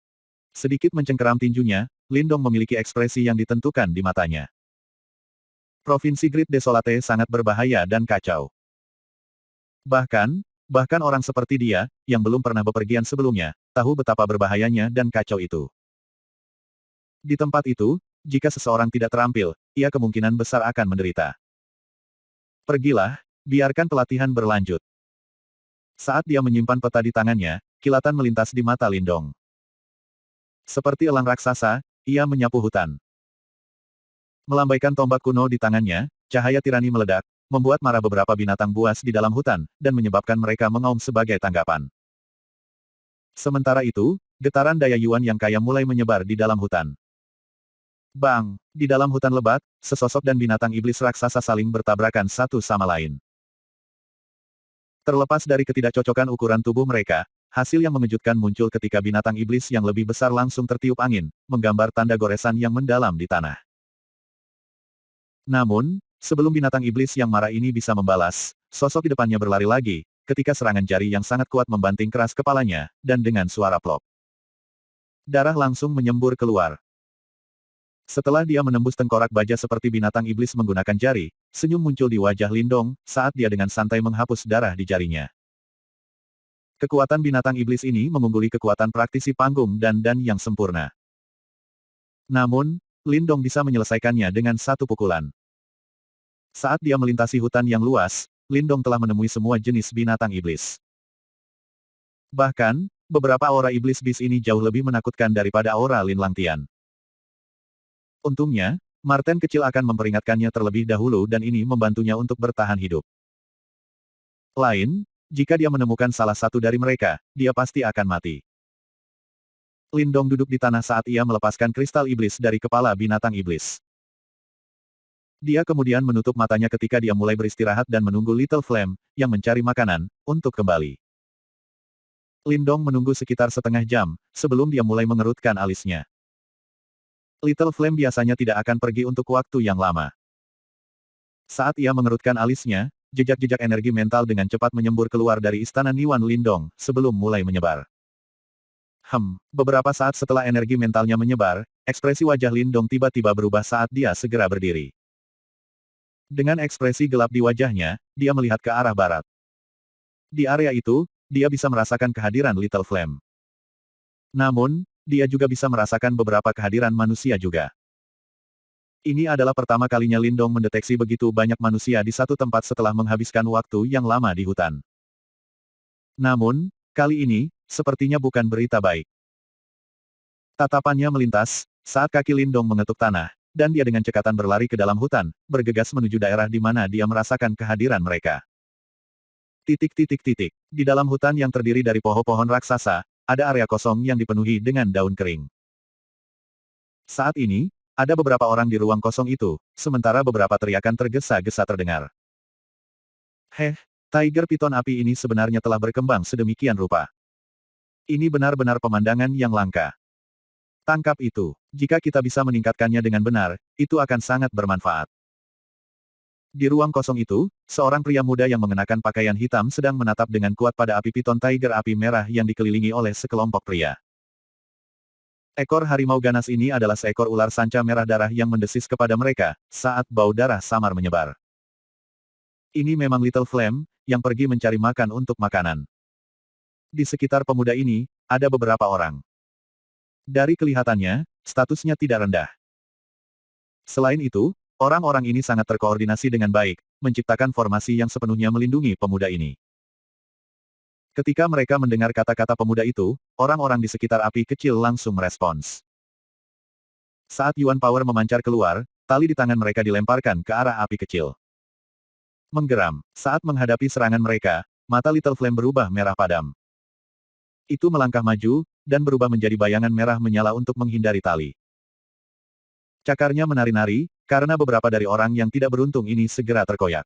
Sedikit mencengkeram tinjunya, Lindong memiliki ekspresi yang ditentukan di matanya. Provinsi Great Desolate sangat berbahaya dan kacau. Bahkan orang seperti dia, yang belum pernah bepergian sebelumnya, tahu betapa berbahayanya dan kacau itu. Di tempat itu, jika seseorang tidak terampil, ia kemungkinan besar akan menderita. Pergilah, biarkan pelatihan berlanjut. Saat dia menyimpan peta di tangannya, kilatan melintas di mata Lindong. Seperti elang raksasa, ia menyapu hutan. Melambaikan tombak kuno di tangannya, cahaya tirani meledak, membuat marah beberapa binatang buas di dalam hutan, dan menyebabkan mereka mengaum sebagai tanggapan. Sementara itu, getaran daya Yuan yang kaya mulai menyebar di dalam hutan. Bang! Di dalam hutan lebat, sesosok dan binatang iblis raksasa saling bertabrakan satu sama lain. Terlepas dari ketidakcocokan ukuran tubuh mereka, hasil yang mengejutkan muncul ketika binatang iblis yang lebih besar langsung tertiup angin, menggambar tanda goresan yang mendalam di tanah. Namun, sebelum binatang iblis yang marah ini bisa membalas, sosok di depannya berlari lagi, ketika serangan jari yang sangat kuat membanting keras kepalanya, dan dengan suara plop. Darah langsung menyembur keluar. Setelah dia menembus tengkorak baja seperti binatang iblis menggunakan jari, senyum muncul di wajah Lindong, saat dia dengan santai menghapus darah di jarinya. Kekuatan binatang iblis ini mengungguli kekuatan praktisi panggung dan yang sempurna. Namun, Lindong bisa menyelesaikannya dengan satu pukulan. Saat dia melintasi hutan yang luas, Lindong telah menemui semua jenis binatang iblis. Bahkan, beberapa aura iblis bis ini jauh lebih menakutkan daripada aura Lin Langtian. Untungnya, Marten kecil akan memperingatkannya terlebih dahulu dan ini membantunya untuk bertahan hidup. Jika dia menemukan salah satu dari mereka, dia pasti akan mati. Lindong duduk di tanah saat ia melepaskan kristal iblis dari kepala binatang iblis. Dia kemudian menutup matanya ketika dia mulai beristirahat dan menunggu Little Flame, yang mencari makanan, untuk kembali. Lindong menunggu sekitar setengah jam, sebelum dia mulai mengerutkan alisnya. Little Flame biasanya tidak akan pergi untuk waktu yang lama. Saat ia mengerutkan alisnya, jejak-jejak energi mental dengan cepat menyembur keluar dari istana Niwan Lindong, sebelum mulai menyebar. Beberapa saat setelah energi mentalnya menyebar, ekspresi wajah Lindong tiba-tiba berubah saat dia segera berdiri. Dengan ekspresi gelap di wajahnya, dia melihat ke arah barat. Di area itu, dia bisa merasakan kehadiran Little Flame. Namun, dia juga bisa merasakan beberapa kehadiran manusia juga. Ini adalah pertama kalinya Lindong mendeteksi begitu banyak manusia di satu tempat setelah menghabiskan waktu yang lama di hutan. Namun, kali ini, sepertinya bukan berita baik. Tatapannya melintas, saat kaki Lindong mengetuk tanah, dan dia dengan cekatan berlari ke dalam hutan, bergegas menuju daerah di mana dia merasakan kehadiran mereka. Di dalam hutan yang terdiri dari pohon-pohon raksasa, ada area kosong yang dipenuhi dengan daun kering. Saat ini, ada beberapa orang di ruang kosong itu, sementara beberapa teriakan tergesa-gesa terdengar. Tiger piton api ini sebenarnya telah berkembang sedemikian rupa. Ini benar-benar pemandangan yang langka. Tangkap itu. Jika kita bisa meningkatkannya dengan benar, itu akan sangat bermanfaat. Di ruang kosong itu, seorang pria muda yang mengenakan pakaian hitam sedang menatap dengan kuat pada api piton tiger api merah yang dikelilingi oleh sekelompok pria. Ekor harimau ganas ini adalah seekor ular sanca merah darah yang mendesis kepada mereka, saat bau darah samar menyebar. Ini memang Little Flame, yang pergi mencari makan untuk makanan. Di sekitar pemuda ini, ada beberapa orang. Dari kelihatannya, statusnya tidak rendah. Selain itu, orang-orang ini sangat terkoordinasi dengan baik, menciptakan formasi yang sepenuhnya melindungi pemuda ini. Ketika mereka mendengar kata-kata pemuda itu, orang-orang di sekitar api kecil langsung merespons. Saat Yuan Power memancar keluar, tali di tangan mereka dilemparkan ke arah api kecil. Menggeram, saat menghadapi serangan mereka, mata Little Flame berubah merah padam. Itu melangkah maju, dan berubah menjadi bayangan merah menyala untuk menghindari tali. Cakarnya menari-nari, karena beberapa dari orang yang tidak beruntung ini segera terkoyak.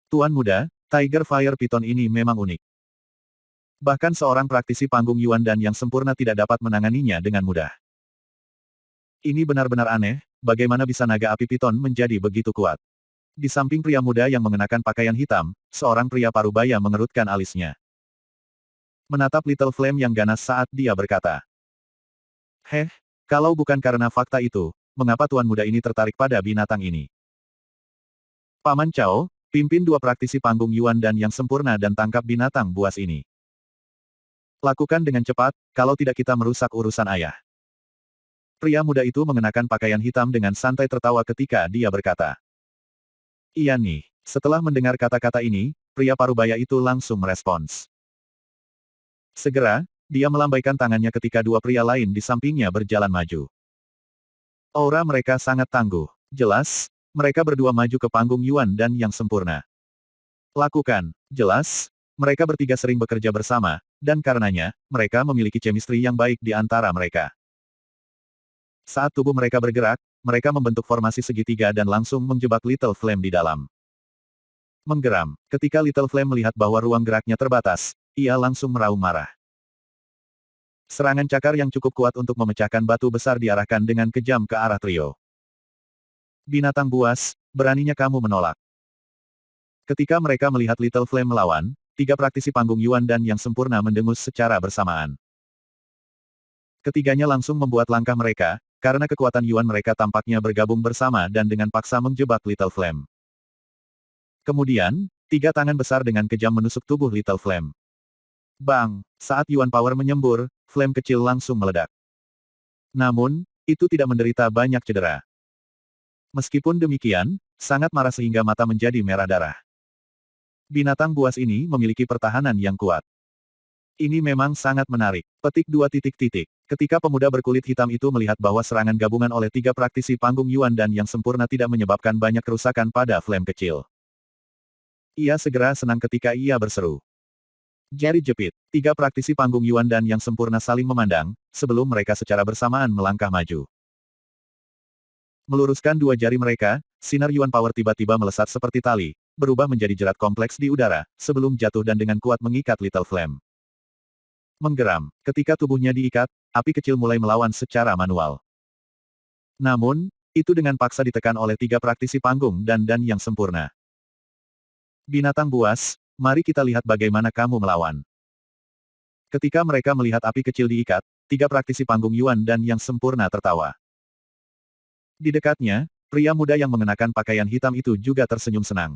Tuan muda, Tiger Fire Python ini memang unik. Bahkan seorang praktisi panggung Yuan dan yang sempurna tidak dapat menanganinya dengan mudah. Ini benar-benar aneh, bagaimana bisa naga api piton menjadi begitu kuat. Di samping pria muda yang mengenakan pakaian hitam, seorang pria parubaya mengerutkan alisnya. Menatap Little Flame yang ganas saat dia berkata. Kalau bukan karena fakta itu, mengapa tuan muda ini tertarik pada binatang ini? Paman Cao, pimpin dua praktisi panggung Yuan dan yang sempurna dan tangkap binatang buas ini. Lakukan dengan cepat, kalau tidak kita merusak urusan ayah. Pria muda itu mengenakan pakaian hitam dengan santai tertawa ketika dia berkata. Iya nih, setelah mendengar kata-kata ini, pria parubaya itu langsung merespons. Segera, dia melambaikan tangannya ketika dua pria lain di sampingnya berjalan maju. Aura mereka sangat tangguh. Jelas, mereka berdua maju ke panggung Yuan dan yang sempurna. Lakukan, jelas, mereka bertiga sering bekerja bersama, dan karenanya, mereka memiliki chemistry yang baik di antara mereka. Saat tubuh mereka bergerak, mereka membentuk formasi segitiga dan langsung menjebak Little Flame di dalam. Menggeram, ketika Little Flame melihat bahwa ruang geraknya terbatas, ia langsung meraung marah. Serangan cakar yang cukup kuat untuk memecahkan batu besar diarahkan dengan kejam ke arah trio. Binatang buas, beraninya kamu menolak. Ketika mereka melihat Little Flame melawan, tiga praktisi panggung Yuan dan yang sempurna mendengus secara bersamaan. Ketiganya langsung membuat langkah mereka, karena kekuatan Yuan mereka tampaknya bergabung bersama dan dengan paksa menjebak Little Flame. Kemudian, tiga tangan besar dengan kejam menusuk tubuh Little Flame. Bang! Saat Yuan Power menyembur, flame kecil langsung meledak. Namun, itu tidak menderita banyak cedera. Meskipun demikian, sangat marah sehingga mata menjadi merah darah. Binatang buas ini memiliki pertahanan yang kuat. Ini memang sangat menarik. Petik 2. Ketika pemuda berkulit hitam itu melihat bahwa serangan gabungan oleh tiga praktisi panggung Yuan dan yang sempurna tidak menyebabkan banyak kerusakan pada flame kecil. Ia segera senang ketika ia berseru. Jari jepit, tiga praktisi panggung Yuan dan yang sempurna saling memandang, sebelum mereka secara bersamaan melangkah maju. Meluruskan dua jari mereka, sinar Yuan Power tiba-tiba melesat seperti tali, berubah menjadi jerat kompleks di udara, sebelum jatuh dan dengan kuat mengikat Little Flame. Menggeram, ketika tubuhnya diikat, api kecil mulai melawan secara manual. Namun, itu dengan paksa ditekan oleh tiga praktisi panggung dan yang sempurna. Binatang buas, mari kita lihat bagaimana kamu melawan. Ketika mereka melihat api kecil diikat, tiga praktisi panggung Yuan dan yang sempurna tertawa. Di dekatnya, pria muda yang mengenakan pakaian hitam itu juga tersenyum senang.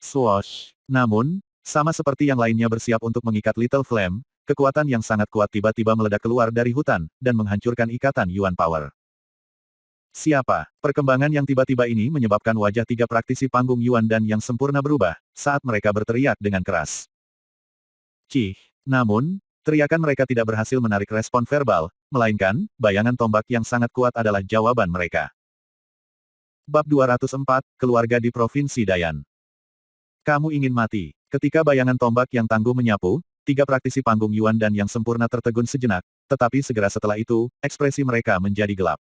Swoosh! Namun, sama seperti yang lainnya bersiap untuk mengikat Little Flame, kekuatan yang sangat kuat tiba-tiba meledak keluar dari hutan, dan menghancurkan ikatan Yuan Power. Siapa? Perkembangan yang tiba-tiba ini menyebabkan wajah tiga praktisi panggung Yuan dan yang sempurna berubah, saat mereka berteriak dengan keras. Cih! Namun, teriakan mereka tidak berhasil menarik respon verbal, melainkan, bayangan tombak yang sangat kuat adalah jawaban mereka. Bab 204, Keluarga di Provinsi Dayan. Kamu ingin mati. Ketika bayangan tombak yang tangguh menyapu, tiga praktisi panggung Yuan dan yang sempurna tertegun sejenak, tetapi segera setelah itu, ekspresi mereka menjadi gelap.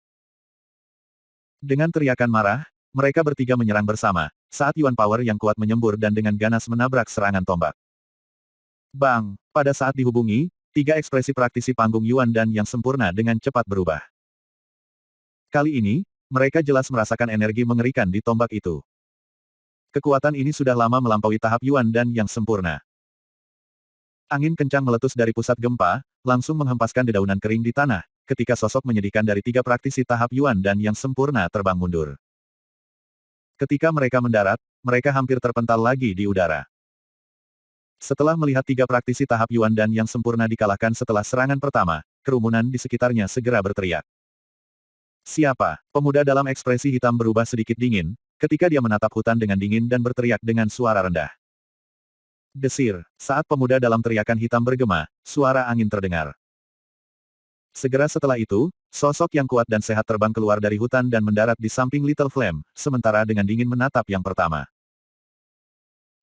Dengan teriakan marah, mereka bertiga menyerang bersama, saat Yuan Power yang kuat menyembur dan dengan ganas menabrak serangan tombak. Bang! Pada saat dihubungi, tiga ekspresi praktisi panggung Yuan dan yang sempurna dengan cepat berubah. Kali ini, mereka jelas merasakan energi mengerikan di tombak itu. Kekuatan ini sudah lama melampaui tahap Yuan dan yang sempurna. Angin kencang meletus dari pusat gempa, langsung menghempaskan dedaunan kering di tanah, ketika sosok menyedihkan dari tiga praktisi tahap Yuan dan yang sempurna terbang mundur. Ketika mereka mendarat, mereka hampir terpental lagi di udara. Setelah melihat tiga praktisi tahap Yuan dan yang sempurna dikalahkan setelah serangan pertama, kerumunan di sekitarnya segera berteriak. Siapa? Pemuda dalam ekspresi hitam berubah sedikit dingin, ketika dia menatap hutan dengan dingin dan berteriak dengan suara rendah. Desir. Saat pemuda dalam teriakan hitam bergema, suara angin terdengar. Segera setelah itu, sosok yang kuat dan sehat terbang keluar dari hutan dan mendarat di samping Little Flame, sementara dengan dingin menatap yang pertama.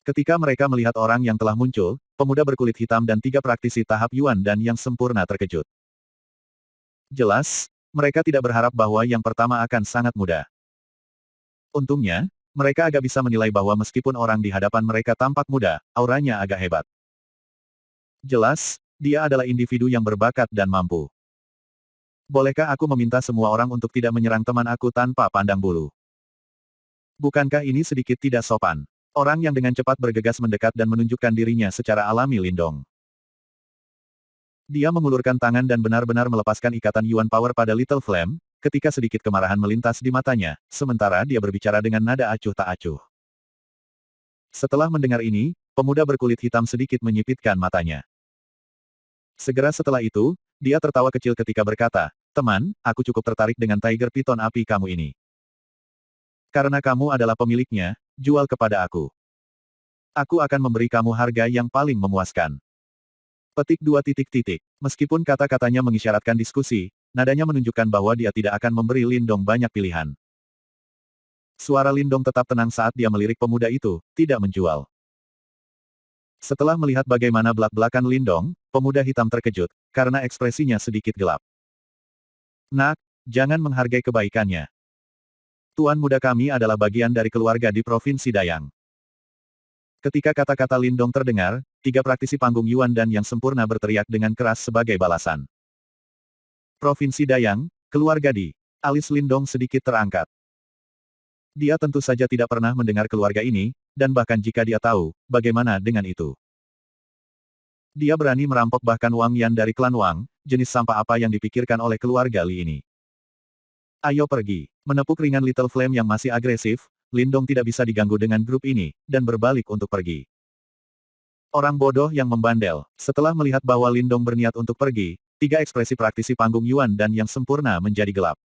Ketika mereka melihat orang yang telah muncul, pemuda berkulit hitam dan tiga praktisi tahap Yuan dan yang sempurna terkejut. Jelas, mereka tidak berharap bahwa yang pertama akan sangat mudah. Untungnya, mereka agak bisa menilai bahwa meskipun orang di hadapan mereka tampak muda, auranya agak hebat. Jelas, dia adalah individu yang berbakat dan mampu. Bolehkah aku meminta semua orang untuk tidak menyerang teman aku tanpa pandang bulu? Bukankah ini sedikit tidak sopan? Orang yang dengan cepat bergegas mendekat dan menunjukkan dirinya secara alami Lindong. Dia mengulurkan tangan dan benar-benar melepaskan ikatan Yuan Power pada Little Flame, ketika sedikit kemarahan melintas di matanya, sementara dia berbicara dengan nada acuh tak acuh. Setelah mendengar ini, pemuda berkulit hitam sedikit menyipitkan matanya. Segera setelah itu, dia tertawa kecil ketika berkata, "Teman, aku cukup tertarik dengan Tiger Piton api kamu ini. Karena kamu adalah pemiliknya, jual kepada aku. Aku akan memberi kamu harga yang paling memuaskan." Petik 2 titik titik. Meskipun kata-katanya mengisyaratkan diskusi, nadanya menunjukkan bahwa dia tidak akan memberi Lindong banyak pilihan. Suara Lindong tetap tenang saat dia melirik pemuda itu, tidak menjual. Setelah melihat bagaimana belak-belakan Lindong, pemuda hitam terkejut, karena ekspresinya sedikit gelap. Nak, jangan menghargai kebaikannya. Tuan muda kami adalah bagian dari keluarga di Provinsi Dayang. Ketika kata-kata Lindong terdengar, tiga praktisi panggung Yuan dan yang sempurna berteriak dengan keras sebagai balasan. Provinsi Dayang, keluarga di. Alis Lindong sedikit terangkat. Dia tentu saja tidak pernah mendengar keluarga ini, dan bahkan jika dia tahu, bagaimana dengan itu? Dia berani merampok bahkan Wang Yan dari klan Wang, jenis sampah apa yang dipikirkan oleh keluarga Li ini. Ayo pergi. Menepuk ringan Little Flame yang masih agresif, Lindong tidak bisa diganggu dengan grup ini, dan berbalik untuk pergi. Orang bodoh yang membandel. Setelah melihat bahwa Lindong berniat untuk pergi, tiga ekspresi praktisi panggung Yuan dan yang sempurna menjadi gelap.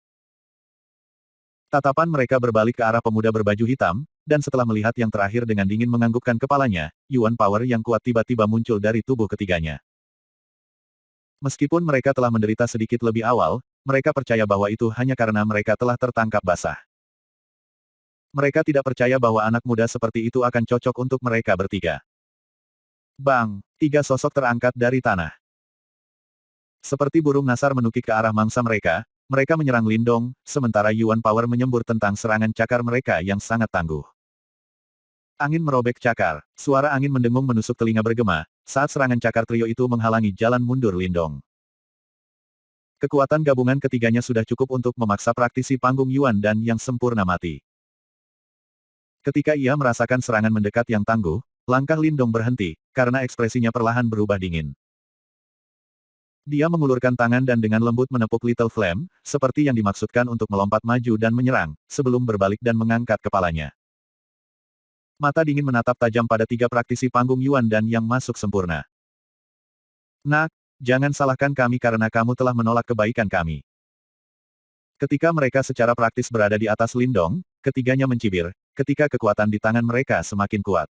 Tatapan mereka berbalik ke arah pemuda berbaju hitam, dan setelah melihat yang terakhir dengan dingin menganggukkan kepalanya, Yuan Power yang kuat tiba-tiba muncul dari tubuh ketiganya. Meskipun mereka telah menderita sedikit lebih awal, mereka percaya bahwa itu hanya karena mereka telah tertangkap basah. Mereka tidak percaya bahwa anak muda seperti itu akan cocok untuk mereka bertiga. Bang! Tiga sosok terangkat dari tanah. Seperti burung nasar menukik ke arah mangsa mereka, mereka menyerang Lindong, sementara Yuan Power menyembur tentang serangan cakar mereka yang sangat tangguh. Angin merobek cakar, suara angin mendengung menusuk telinga bergema, saat serangan cakar trio itu menghalangi jalan mundur Lindong. Kekuatan gabungan ketiganya sudah cukup untuk memaksa praktisi panggung Yuan dan yang sempurna mati. Ketika ia merasakan serangan mendekat yang tangguh, langkah Lindong berhenti, karena ekspresinya perlahan berubah dingin. Dia mengulurkan tangan dan dengan lembut menepuk Little Flame, seperti yang dimaksudkan untuk melompat maju dan menyerang, sebelum berbalik dan mengangkat kepalanya. Mata dingin menatap tajam pada tiga praktisi panggung Yuan dan yang masuk sempurna. Nak, jangan salahkan kami karena kamu telah menolak kebaikan kami. Ketika mereka secara praktis berada di atas Lindong, ketiganya mencibir, ketika kekuatan di tangan mereka semakin kuat.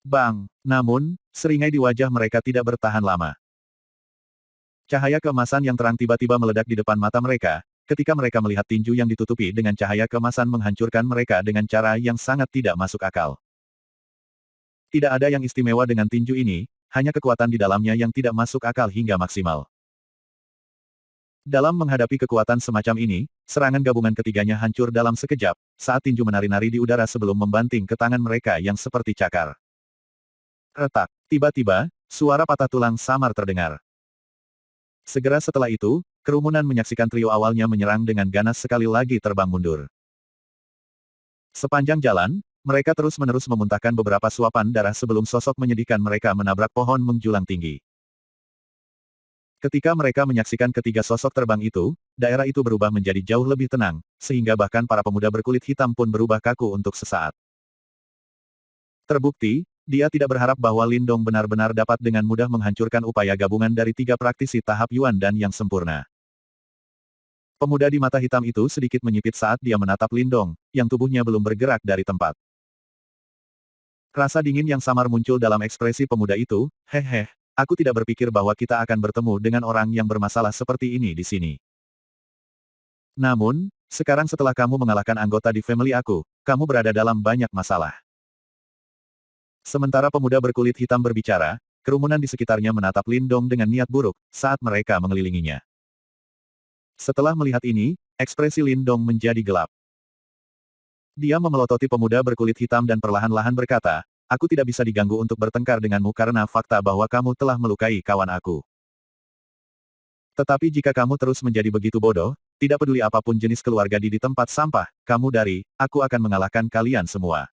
Bang! Namun, seringai di wajah mereka tidak bertahan lama. Cahaya keemasan yang terang tiba-tiba meledak di depan mata mereka, ketika mereka melihat tinju yang ditutupi dengan cahaya keemasan menghancurkan mereka dengan cara yang sangat tidak masuk akal. Tidak ada yang istimewa dengan tinju ini, hanya kekuatan di dalamnya yang tidak masuk akal hingga maksimal. Dalam menghadapi kekuatan semacam ini, serangan gabungan ketiganya hancur dalam sekejap, saat tinju menari-nari di udara sebelum membanting ke tangan mereka yang seperti cakar. Retak. Tiba-tiba, suara patah tulang samar terdengar. Segera setelah itu, kerumunan menyaksikan trio awalnya menyerang dengan ganas sekali lagi terbang mundur. Sepanjang jalan, mereka terus-menerus memuntahkan beberapa suapan darah sebelum sosok menyedihkan mereka menabrak pohon menjulang tinggi. Ketika mereka menyaksikan ketiga sosok terbang itu, daerah itu berubah menjadi jauh lebih tenang, sehingga bahkan para pemuda berkulit hitam pun berubah kaku untuk sesaat. Terbukti, dia tidak berharap bahwa Lindong benar-benar dapat dengan mudah menghancurkan upaya gabungan dari tiga praktisi tahap Yuan dan yang sempurna. Pemuda di mata hitam itu sedikit menyipit saat dia menatap Lindong, yang tubuhnya belum bergerak dari tempat. Rasa dingin yang samar muncul dalam ekspresi pemuda itu, hehe, aku tidak berpikir bahwa kita akan bertemu dengan orang yang bermasalah seperti ini di sini. Namun, sekarang setelah kamu mengalahkan anggota di family aku, kamu berada dalam banyak masalah. Sementara pemuda berkulit hitam berbicara, kerumunan di sekitarnya menatap Lindong dengan niat buruk, saat mereka mengelilinginya. Setelah melihat ini, ekspresi Lindong menjadi gelap. Dia memelototi pemuda berkulit hitam dan perlahan-lahan berkata, aku tidak bisa diganggu untuk bertengkar denganmu karena fakta bahwa kamu telah melukai kawan aku. Tetapi jika kamu terus menjadi begitu bodoh, tidak peduli apapun jenis keluarga di tempat sampah, kamu aku akan mengalahkan kalian semua.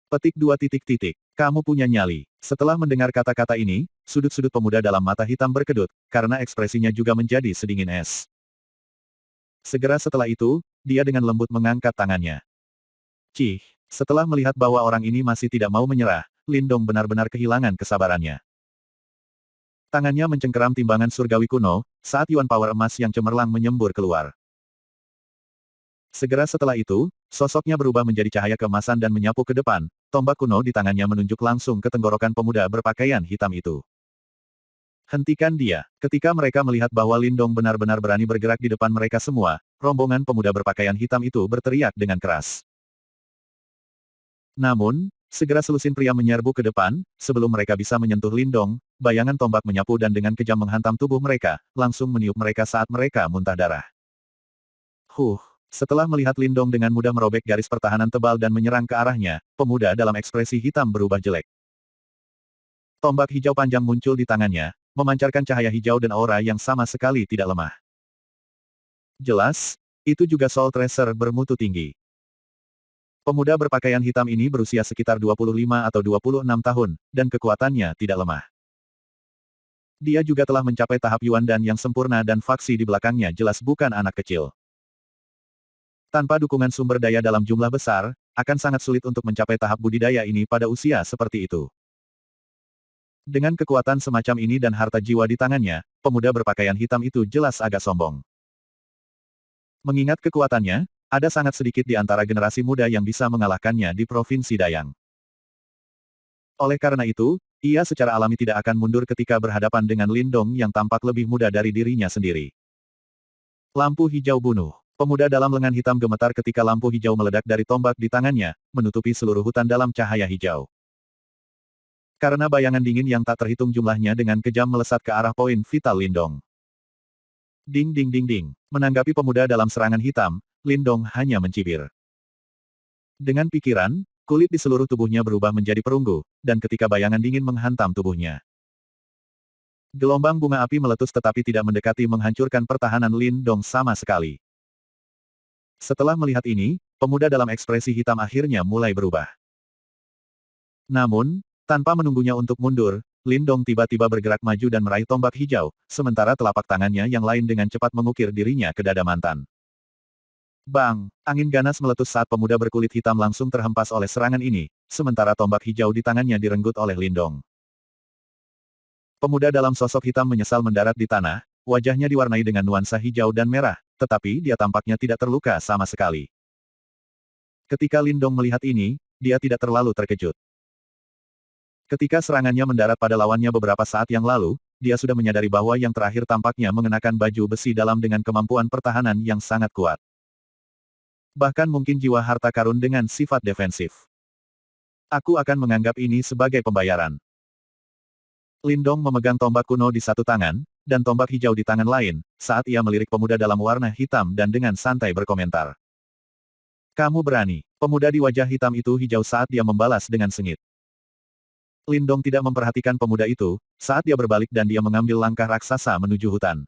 Petik 2 titik titik. Kamu punya nyali. Setelah mendengar kata-kata ini, sudut-sudut pemuda dalam mata hitam berkedut, karena ekspresinya juga menjadi sedingin es. Segera setelah itu, dia dengan lembut mengangkat tangannya. Cih, setelah melihat bahwa orang ini masih tidak mau menyerah, Lindong benar-benar kehilangan kesabarannya. Tangannya mencengkeram timbangan surgawi kuno, saat Yuan Power emas yang cemerlang menyembur keluar. Segera setelah itu, sosoknya berubah menjadi cahaya keemasan dan menyapu ke depan, tombak kuno di tangannya menunjuk langsung ke tenggorokan pemuda berpakaian hitam itu. Hentikan dia. Ketika mereka melihat bahwa Lindong benar-benar berani bergerak di depan mereka semua, rombongan pemuda berpakaian hitam itu berteriak dengan keras. Namun, segera selusin pria menyerbu ke depan, sebelum mereka bisa menyentuh Lindong, bayangan tombak menyapu dan dengan kejam menghantam tubuh mereka, langsung meniup mereka saat mereka muntah darah. Setelah melihat Lindong dengan mudah merobek garis pertahanan tebal dan menyerang ke arahnya, pemuda dalam ekspresi hitam berubah jelek. Tombak hijau panjang muncul di tangannya, memancarkan cahaya hijau dan aura yang sama sekali tidak lemah. Jelas, itu juga Soul Tracer bermutu tinggi. Pemuda berpakaian hitam ini berusia sekitar 25 atau 26 tahun, dan kekuatannya tidak lemah. Dia juga telah mencapai tahap Yuan dan yang sempurna dan faksi di belakangnya jelas bukan anak kecil. Tanpa dukungan sumber daya dalam jumlah besar, akan sangat sulit untuk mencapai tahap budidaya ini pada usia seperti itu. Dengan kekuatan semacam ini dan harta jiwa di tangannya, pemuda berpakaian hitam itu jelas agak sombong. Mengingat kekuatannya, ada sangat sedikit di antara generasi muda yang bisa mengalahkannya di Provinsi Dayang. Oleh karena itu, ia secara alami tidak akan mundur ketika berhadapan dengan Lindong yang tampak lebih muda dari dirinya sendiri. Lampu hijau bunuh. Pemuda dalam lengan hitam gemetar ketika lampu hijau meledak dari tombak di tangannya, menutupi seluruh hutan dalam cahaya hijau. Karena bayangan dingin yang tak terhitung jumlahnya dengan kejam melesat ke arah poin vital Lindong. Ding ding ding ding. Menanggapi pemuda dalam serangan hitam, Lindong hanya mencibir. Dengan pikiran, kulit di seluruh tubuhnya berubah menjadi perunggu, dan ketika bayangan dingin menghantam tubuhnya. Gelombang bunga api meletus tetapi tidak mendekati menghancurkan pertahanan Lindong sama sekali. Setelah melihat ini, pemuda dalam ekspresi hitam akhirnya mulai berubah. Namun, tanpa menunggunya untuk mundur, Lindong tiba-tiba bergerak maju dan meraih tombak hijau, sementara telapak tangannya yang lain dengan cepat mengukir dirinya ke dada mantan. Bang! Angin ganas meletus saat pemuda berkulit hitam langsung terhempas oleh serangan ini, sementara tombak hijau di tangannya direnggut oleh Lindong. Pemuda dalam sosok hitam menyesal mendarat di tanah, wajahnya diwarnai dengan nuansa hijau dan merah, tetapi dia tampaknya tidak terluka sama sekali. Ketika Lindong melihat ini, dia tidak terlalu terkejut. Ketika serangannya mendarat pada lawannya beberapa saat yang lalu, dia sudah menyadari bahwa yang terakhir tampaknya mengenakan baju besi dalam dengan kemampuan pertahanan yang sangat kuat. Bahkan mungkin jiwa harta karun dengan sifat defensif. Aku akan menganggap ini sebagai pembayaran. Lindong memegang tombak kuno di satu tangan, dan tombak hijau di tangan lain, saat ia melirik pemuda dalam warna hitam dan dengan santai berkomentar. Kamu berani. Pemuda di wajah hitam itu hijau saat dia membalas dengan sengit. Lindong tidak memperhatikan pemuda itu, saat dia berbalik dan dia mengambil langkah raksasa menuju hutan.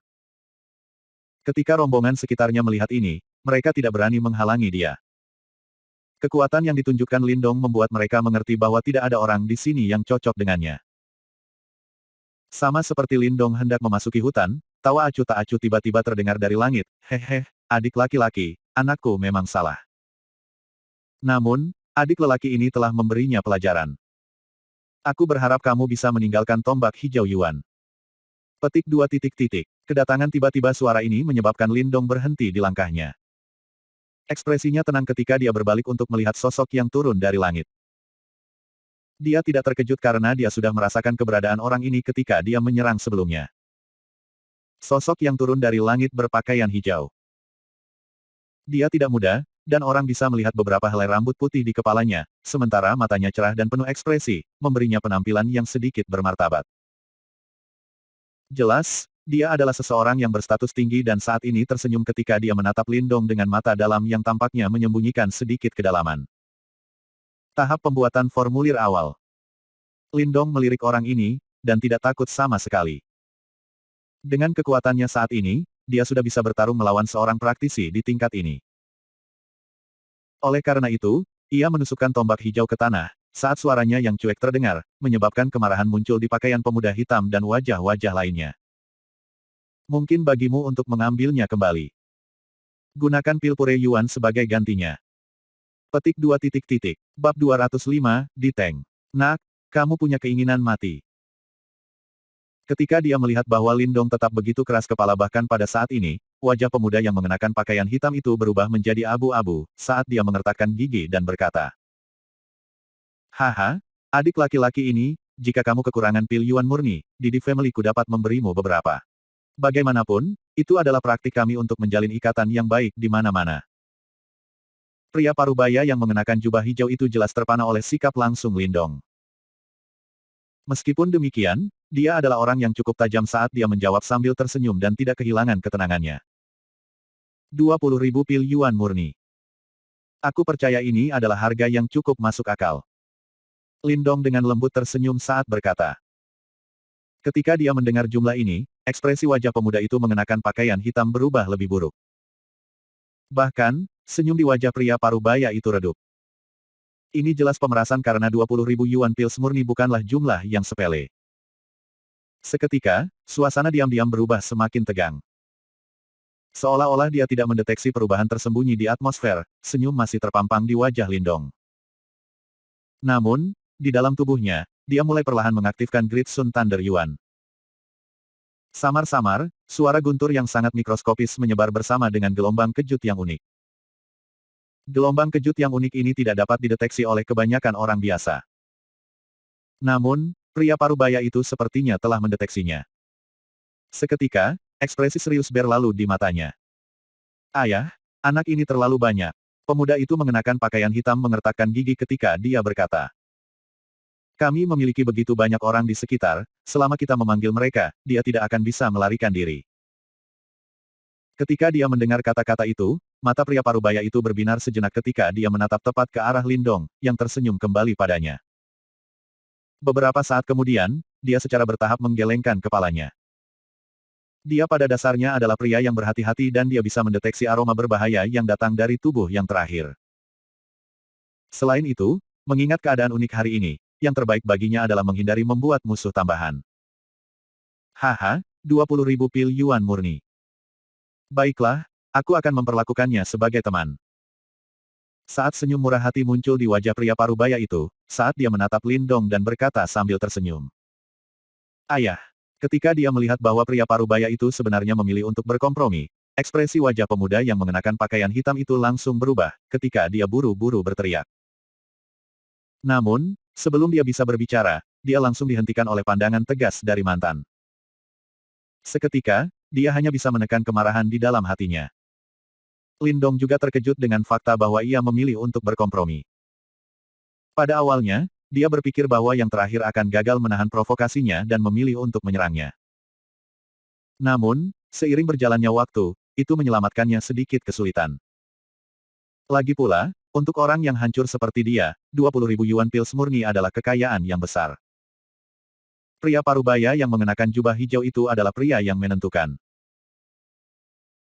Ketika rombongan sekitarnya melihat ini, mereka tidak berani menghalangi dia. Kekuatan yang ditunjukkan Lindong membuat mereka mengerti bahwa tidak ada orang di sini yang cocok dengannya. Sama seperti Lindong hendak memasuki hutan, tawa acuh tak acuh tiba-tiba terdengar dari langit, hehe, adik laki-laki, anakku memang salah. Namun, adik lelaki ini telah memberinya pelajaran. Aku berharap kamu bisa meninggalkan tombak hijau Yuan. Petik 2 titik titik. Kedatangan tiba-tiba suara ini menyebabkan Lindong berhenti di langkahnya. Ekspresinya tenang ketika dia berbalik untuk melihat sosok yang turun dari langit. Dia tidak terkejut karena dia sudah merasakan keberadaan orang ini ketika dia menyerang sebelumnya. Sosok yang turun dari langit berpakaian hijau. Dia tidak muda, dan orang bisa melihat beberapa helai rambut putih di kepalanya, sementara matanya cerah dan penuh ekspresi, memberinya penampilan yang sedikit bermartabat. Jelas, dia adalah seseorang yang berstatus tinggi dan saat ini tersenyum ketika dia menatap Lindong dengan mata dalam yang tampaknya menyembunyikan sedikit kedalaman. Tahap pembuatan formulir awal. Lindong melirik orang ini, dan tidak takut sama sekali. Dengan kekuatannya saat ini, dia sudah bisa bertarung melawan seorang praktisi di tingkat ini. Oleh karena itu, ia menusukkan tombak hijau ke tanah, saat suaranya yang cuek terdengar, menyebabkan kemarahan muncul di pakaian pemuda hitam dan wajah-wajah lainnya. Mungkin bagimu untuk mengambilnya kembali. Gunakan pil pure Yuan sebagai gantinya. Petik 2 titik titik. Bab 205, di Tank. Nak, kamu punya keinginan mati. Ketika dia melihat bahwa Lindong tetap begitu keras kepala bahkan pada saat ini, wajah pemuda yang mengenakan pakaian hitam itu berubah menjadi abu-abu, saat dia mengertakkan gigi dan berkata. Haha, adik laki-laki ini, jika kamu kekurangan pil Yuan murni, Didi Family-ku dapat memberimu beberapa. Bagaimanapun, itu adalah praktik kami untuk menjalin ikatan yang baik di mana-mana. Pria parubaya yang mengenakan jubah hijau itu jelas terpana oleh sikap langsung Lindong. Meskipun demikian, dia adalah orang yang cukup tajam saat dia menjawab sambil tersenyum dan tidak kehilangan ketenangannya. 20.000 pil Yuan murni. Aku percaya ini adalah harga yang cukup masuk akal. Lindong dengan lembut tersenyum saat berkata. Ketika dia mendengar jumlah ini, ekspresi wajah pemuda itu mengenakan pakaian hitam berubah lebih buruk. Bahkan, senyum di wajah pria parubaya itu redup. Ini jelas pemerasan karena 20.000 Yuan pils murni bukanlah jumlah yang sepele. Seketika, suasana diam-diam berubah semakin tegang. Seolah-olah dia tidak mendeteksi perubahan tersembunyi di atmosfer, senyum masih terpampang di wajah Lindong. Namun, di dalam tubuhnya, dia mulai perlahan mengaktifkan Great Sun Thunder Yuan. Samar-samar, suara guntur yang sangat mikroskopis menyebar bersama dengan gelombang kejut yang unik. Gelombang kejut yang unik ini tidak dapat dideteksi oleh kebanyakan orang biasa. Namun, pria parubaya itu sepertinya telah mendeteksinya. Seketika, ekspresi serius berlalu di matanya. Ayah, anak ini terlalu banyak. Pemuda itu mengenakan pakaian hitam mengertakkan gigi ketika dia berkata. Kami memiliki begitu banyak orang di sekitar, selama kita memanggil mereka, dia tidak akan bisa melarikan diri. Ketika dia mendengar kata-kata itu, mata pria parubaya itu berbinar sejenak ketika dia menatap tepat ke arah Lindong, yang tersenyum kembali padanya. Beberapa saat kemudian, dia secara bertahap menggelengkan kepalanya. Dia pada dasarnya adalah pria yang berhati-hati dan dia bisa mendeteksi aroma berbahaya yang datang dari tubuh yang terakhir. Selain itu, mengingat keadaan unik hari ini, yang terbaik baginya adalah menghindari membuat musuh tambahan. Haha, 20.000 pil yuan murni. Baiklah, aku akan memperlakukannya sebagai teman. Saat senyum murah hati muncul di wajah pria parubaya itu, saat dia menatap Lindong dan berkata sambil tersenyum. Ayah. Ketika dia melihat bahwa pria parubaya itu sebenarnya memilih untuk berkompromi, ekspresi wajah pemuda yang mengenakan pakaian hitam itu langsung berubah, ketika dia buru-buru berteriak. Namun, sebelum dia bisa berbicara, dia langsung dihentikan oleh pandangan tegas dari mantan. Seketika, dia hanya bisa menekan kemarahan di dalam hatinya. Lindong juga terkejut dengan fakta bahwa ia memilih untuk berkompromi. Pada awalnya, dia berpikir bahwa yang terakhir akan gagal menahan provokasinya dan memilih untuk menyerangnya. Namun, seiring berjalannya waktu, itu menyelamatkannya sedikit kesulitan. Lagi pula, untuk orang yang hancur seperti dia, 20.000 yuan pils murni adalah kekayaan yang besar. Pria parubaya yang mengenakan jubah hijau itu adalah pria yang menentukan.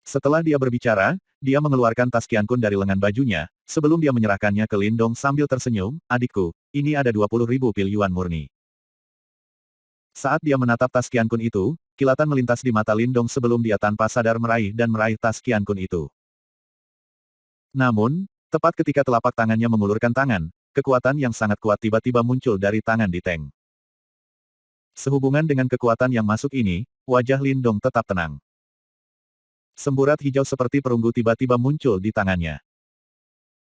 Setelah dia berbicara, dia mengeluarkan tas Qiankun dari lengan bajunya, sebelum dia menyerahkannya ke Lindong sambil tersenyum, adikku, ini ada 20.000 pil yuan murni. Saat dia menatap tas Qiankun itu, kilatan melintas di mata Lindong sebelum dia tanpa sadar meraih tas Qiankun itu. Namun, tepat ketika telapak tangannya mengulurkan tangan, kekuatan yang sangat kuat tiba-tiba muncul dari tangan Diteng. Sehubungan dengan kekuatan yang masuk ini, wajah Lindong tetap tenang. Semburat hijau seperti perunggu tiba-tiba muncul di tangannya.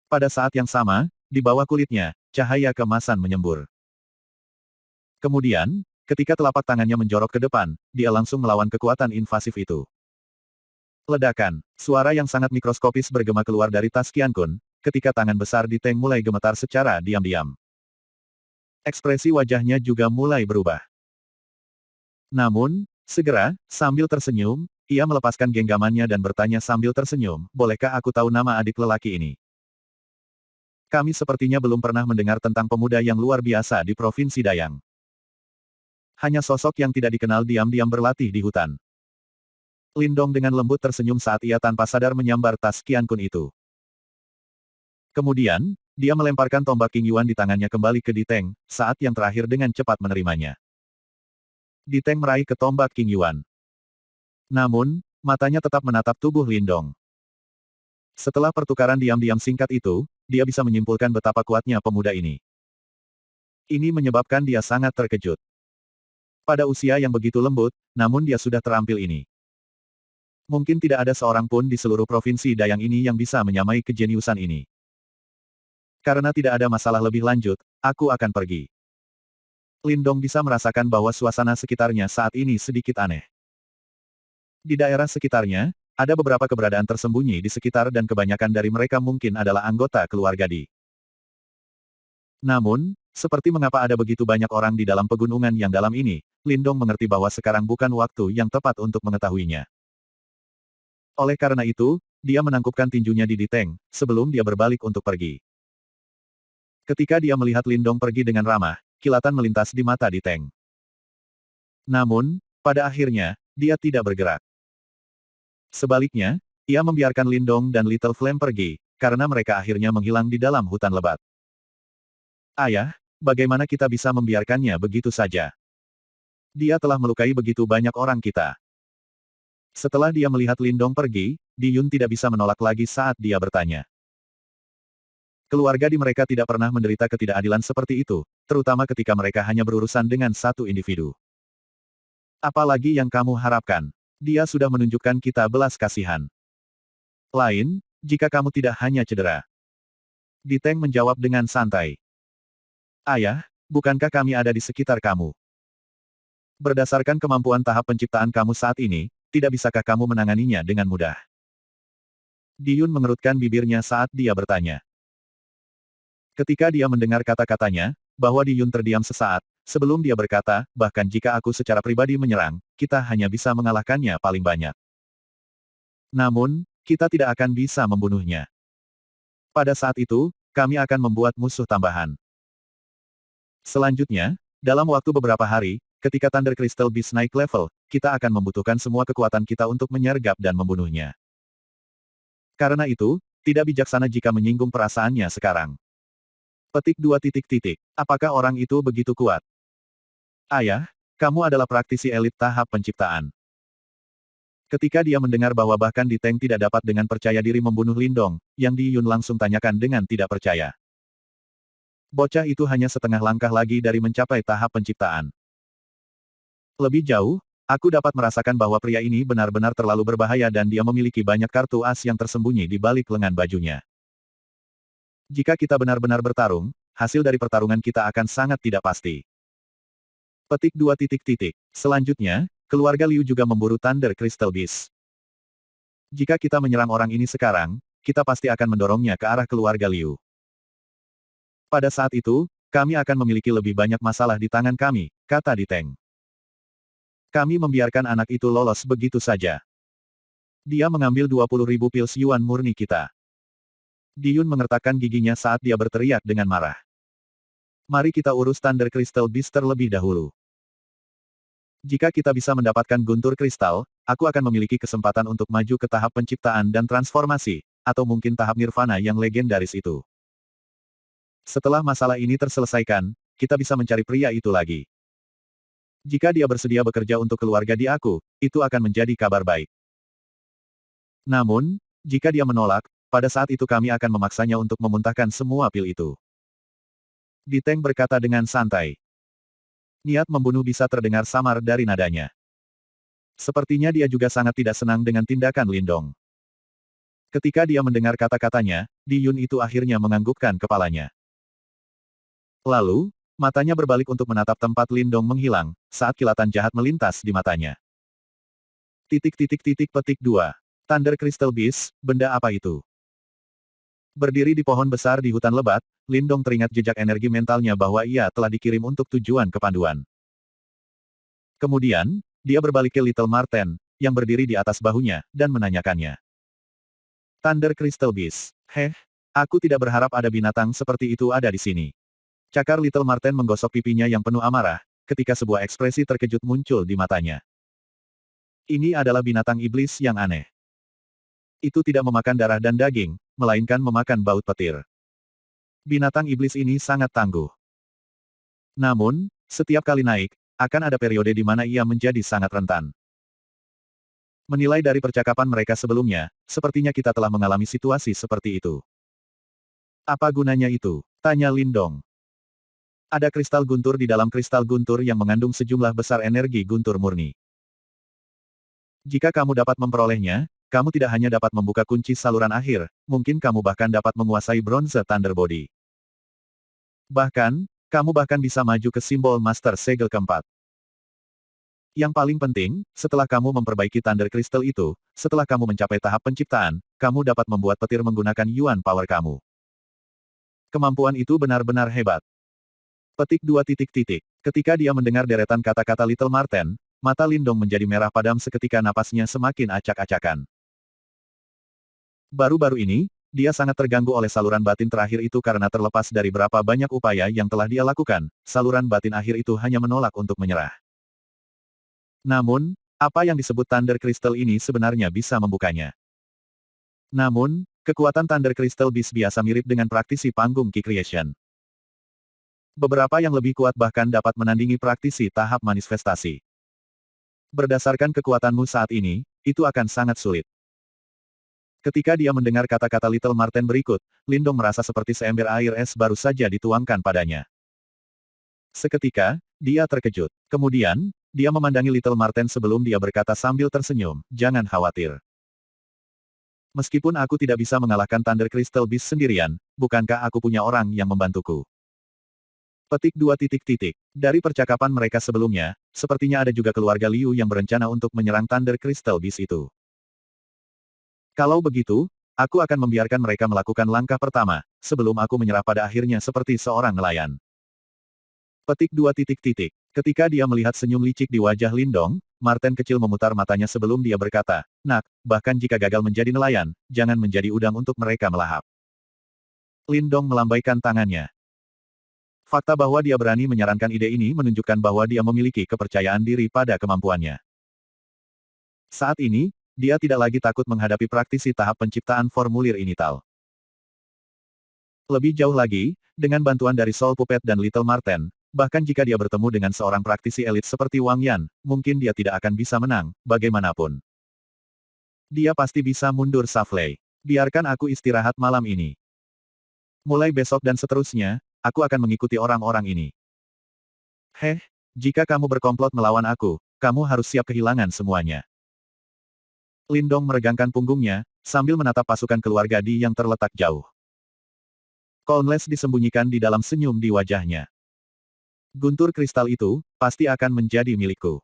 Pada saat yang sama, di bawah kulitnya, cahaya kemasan menyembur. Kemudian, ketika telapak tangannya menjorok ke depan, dia langsung melawan kekuatan invasif itu. Ledakan, suara yang sangat mikroskopis bergema keluar dari tas Qiankun, ketika tangan besar di Teng mulai gemetar secara diam-diam. Ekspresi wajahnya juga mulai berubah. Namun, segera, sambil tersenyum, ia melepaskan genggamannya dan bertanya sambil tersenyum, bolehkah aku tahu nama adik lelaki ini? Kami sepertinya belum pernah mendengar tentang pemuda yang luar biasa di Provinsi Dayang. Hanya sosok yang tidak dikenal diam-diam berlatih di hutan. Lindong dengan lembut tersenyum saat ia tanpa sadar menyambar tas Qiankun itu. Kemudian, dia melemparkan tombak King Yuan di tangannya kembali ke Diteng, saat yang terakhir dengan cepat menerimanya. Diteng meraih ke tombak King Yuan. Namun, matanya tetap menatap tubuh Lindong. Setelah pertukaran diam-diam singkat itu, dia bisa menyimpulkan betapa kuatnya pemuda ini. Ini menyebabkan dia sangat terkejut. Pada usia yang begitu lembut, namun dia sudah terampil ini. Mungkin tidak ada seorang pun di seluruh provinsi Dayang ini yang bisa menyamai kejeniusan ini. Karena tidak ada masalah lebih lanjut, aku akan pergi. Lindong bisa merasakan bahwa suasana sekitarnya saat ini sedikit aneh. Di daerah sekitarnya, ada beberapa keberadaan tersembunyi di sekitar dan kebanyakan dari mereka mungkin adalah anggota keluarga Di. Namun, seperti mengapa ada begitu banyak orang di dalam pegunungan yang dalam ini, Lindong mengerti bahwa sekarang bukan waktu yang tepat untuk mengetahuinya. Oleh karena itu, dia menangkupkan tinjunya di Diteng, sebelum dia berbalik untuk pergi. Ketika dia melihat Lindong pergi dengan ramah, kilatan melintas di mata Diteng. Namun, pada akhirnya, dia tidak bergerak. Sebaliknya, ia membiarkan Lindong dan Little Flame pergi, karena mereka akhirnya menghilang di dalam hutan lebat. Ayah, bagaimana kita bisa membiarkannya begitu saja? Dia telah melukai begitu banyak orang kita. Setelah dia melihat Lindong pergi, Di Yun tidak bisa menolak lagi saat dia bertanya. Keluarga di mereka tidak pernah menderita ketidakadilan seperti itu, terutama ketika mereka hanya berurusan dengan satu individu. Apalagi yang kamu harapkan? Dia sudah menunjukkan kita belas kasihan. Lain, jika kamu tidak hanya cedera. Diteng menjawab dengan santai. Ayah, bukankah kami ada di sekitar kamu? Berdasarkan kemampuan tahap penciptaan kamu saat ini, tidak bisakah kamu menanganinya dengan mudah? Di Yun mengerutkan bibirnya saat dia bertanya. Ketika dia mendengar kata-katanya, bahwa Di Yun terdiam sesaat, sebelum dia berkata, bahkan jika aku secara pribadi menyerang, kita hanya bisa mengalahkannya paling banyak. Namun, kita tidak akan bisa membunuhnya. Pada saat itu, kami akan membuat musuh tambahan. Selanjutnya, dalam waktu beberapa hari, ketika Thunder Crystal Beast naik level, kita akan membutuhkan semua kekuatan kita untuk menyergap dan membunuhnya. Karena itu, tidak bijaksana jika menyinggung perasaannya sekarang. Petik 2 titik titik. Apakah orang itu begitu kuat? Ayah, kamu adalah praktisi elit tahap penciptaan. Ketika dia mendengar bahwa bahkan Di Teng tidak dapat dengan percaya diri membunuh Lindong, Yang Di Yun langsung tanyakan dengan tidak percaya. Bocah itu hanya setengah langkah lagi dari mencapai tahap penciptaan. Lebih jauh, aku dapat merasakan bahwa pria ini benar-benar terlalu berbahaya dan dia memiliki banyak kartu as yang tersembunyi di balik lengan bajunya. Jika kita benar-benar bertarung, hasil dari pertarungan kita akan sangat tidak pasti. Petik 2 titik titik. Selanjutnya, keluarga Liu juga memburu Thunder Crystal Beast. Jika kita menyerang orang ini sekarang, kita pasti akan mendorongnya ke arah keluarga Liu. Pada saat itu, kami akan memiliki lebih banyak masalah di tangan kami, kata Di Teng. Kami membiarkan anak itu lolos begitu saja. Dia mengambil 20.000 pils yuan murni kita. Di Yun mengertakkan giginya saat dia berteriak dengan marah. Mari kita urus Thunder Crystal Beast terlebih dahulu. Jika kita bisa mendapatkan guntur kristal, aku akan memiliki kesempatan untuk maju ke tahap penciptaan dan transformasi, atau mungkin tahap nirvana yang legendaris itu. Setelah masalah ini terselesaikan, kita bisa mencari pria itu lagi. Jika dia bersedia bekerja untuk keluarga di aku, itu akan menjadi kabar baik. Namun, jika dia menolak, pada saat itu kami akan memaksanya untuk memuntahkan semua pil itu. Di Teng berkata dengan santai. Niat membunuh bisa terdengar samar dari nadanya. Sepertinya dia juga sangat tidak senang dengan tindakan Lindong. Ketika dia mendengar kata-katanya, Di Yun itu akhirnya menganggukkan kepalanya. Lalu, matanya berbalik untuk menatap tempat Lindong menghilang, saat kilatan jahat melintas di matanya. Titik titik titik petik 2. Thunder Crystal Beast, benda apa itu? Berdiri di pohon besar di hutan lebat, Lindong teringat jejak energi mentalnya bahwa ia telah dikirim untuk tujuan kepanduan. Kemudian, dia berbalik ke Little Marten, yang berdiri di atas bahunya, dan menanyakannya. Thunder Crystal Beast. Aku tidak berharap ada binatang seperti itu ada di sini. Cakar Little Marten menggosok pipinya yang penuh amarah, ketika sebuah ekspresi terkejut muncul di matanya. Ini adalah binatang iblis yang aneh. Itu tidak memakan darah dan daging, melainkan memakan baut petir. Binatang iblis ini sangat tangguh. Namun, setiap kali naik, akan ada periode di mana ia menjadi sangat rentan. Menilai dari percakapan mereka sebelumnya, sepertinya kita telah mengalami situasi seperti itu. Apa gunanya itu? Tanya Lindong. Ada kristal guntur di dalam kristal guntur yang mengandung sejumlah besar energi guntur murni. Jika kamu dapat memperolehnya, kamu tidak hanya dapat membuka kunci saluran akhir, mungkin kamu bahkan dapat menguasai bronze Thunder Body. Bahkan, kamu bahkan bisa maju ke simbol Master Segel keempat. Yang paling penting, setelah kamu memperbaiki Thunder Crystal itu, setelah kamu mencapai tahap penciptaan, kamu dapat membuat petir menggunakan Yuan Power kamu. Kemampuan itu benar-benar hebat. Petik 2 titik titik. Ketika dia mendengar deretan kata-kata Little Marten, mata Lindong menjadi merah padam seketika napasnya semakin acak-acakan. Baru-baru ini, dia sangat terganggu oleh saluran batin terakhir itu karena terlepas dari berapa banyak upaya yang telah dia lakukan, saluran batin akhir itu hanya menolak untuk menyerah. Namun, apa yang disebut Thunder Crystal ini sebenarnya bisa membukanya. Namun, kekuatan Thunder Crystal Beast biasa mirip dengan praktisi panggung Ki Creation. Beberapa yang lebih kuat bahkan dapat menandingi praktisi tahap manifestasi. Berdasarkan kekuatanmu saat ini, itu akan sangat sulit. Ketika dia mendengar kata-kata Little Marten berikut, Lindong merasa seperti seember air es baru saja dituangkan padanya. Seketika, dia terkejut. Kemudian, dia memandangi Little Marten sebelum dia berkata sambil tersenyum, jangan khawatir. Meskipun aku tidak bisa mengalahkan Thunder Crystal Beast sendirian, bukankah aku punya orang yang membantuku? Petik 2 titik titik. Dari percakapan mereka sebelumnya, sepertinya ada juga keluarga Liu yang berencana untuk menyerang Thunder Crystal Beast itu. Kalau begitu, aku akan membiarkan mereka melakukan langkah pertama, sebelum aku menyerah pada akhirnya seperti seorang nelayan. Petik 2 titik titik. Ketika dia melihat senyum licik di wajah Lindong, Marten kecil memutar matanya sebelum dia berkata, Nak, bahkan jika gagal menjadi nelayan, jangan menjadi udang untuk mereka melahap. Lindong melambaikan tangannya. Fakta bahwa dia berani menyarankan ide ini menunjukkan bahwa dia memiliki kepercayaan diri pada kemampuannya. Saat ini, dia tidak lagi takut menghadapi praktisi tahap penciptaan formulir Inital. Lebih jauh lagi, Dengan bantuan dari Soul Puppet dan Little Marten, bahkan jika dia bertemu dengan seorang praktisi elit seperti Wang Yan, mungkin dia tidak akan bisa menang, bagaimanapun. Dia pasti bisa mundur Safley. Biarkan aku istirahat malam ini. Mulai besok dan seterusnya, aku akan mengikuti orang-orang ini. Heh, jika kamu berkomplot melawan aku, kamu harus siap kehilangan semuanya. Lindong meregangkan punggungnya, sambil menatap pasukan keluarga Di yang terletak jauh. Countless disembunyikan di dalam senyum di wajahnya. Guntur kristal itu, pasti akan menjadi milikku.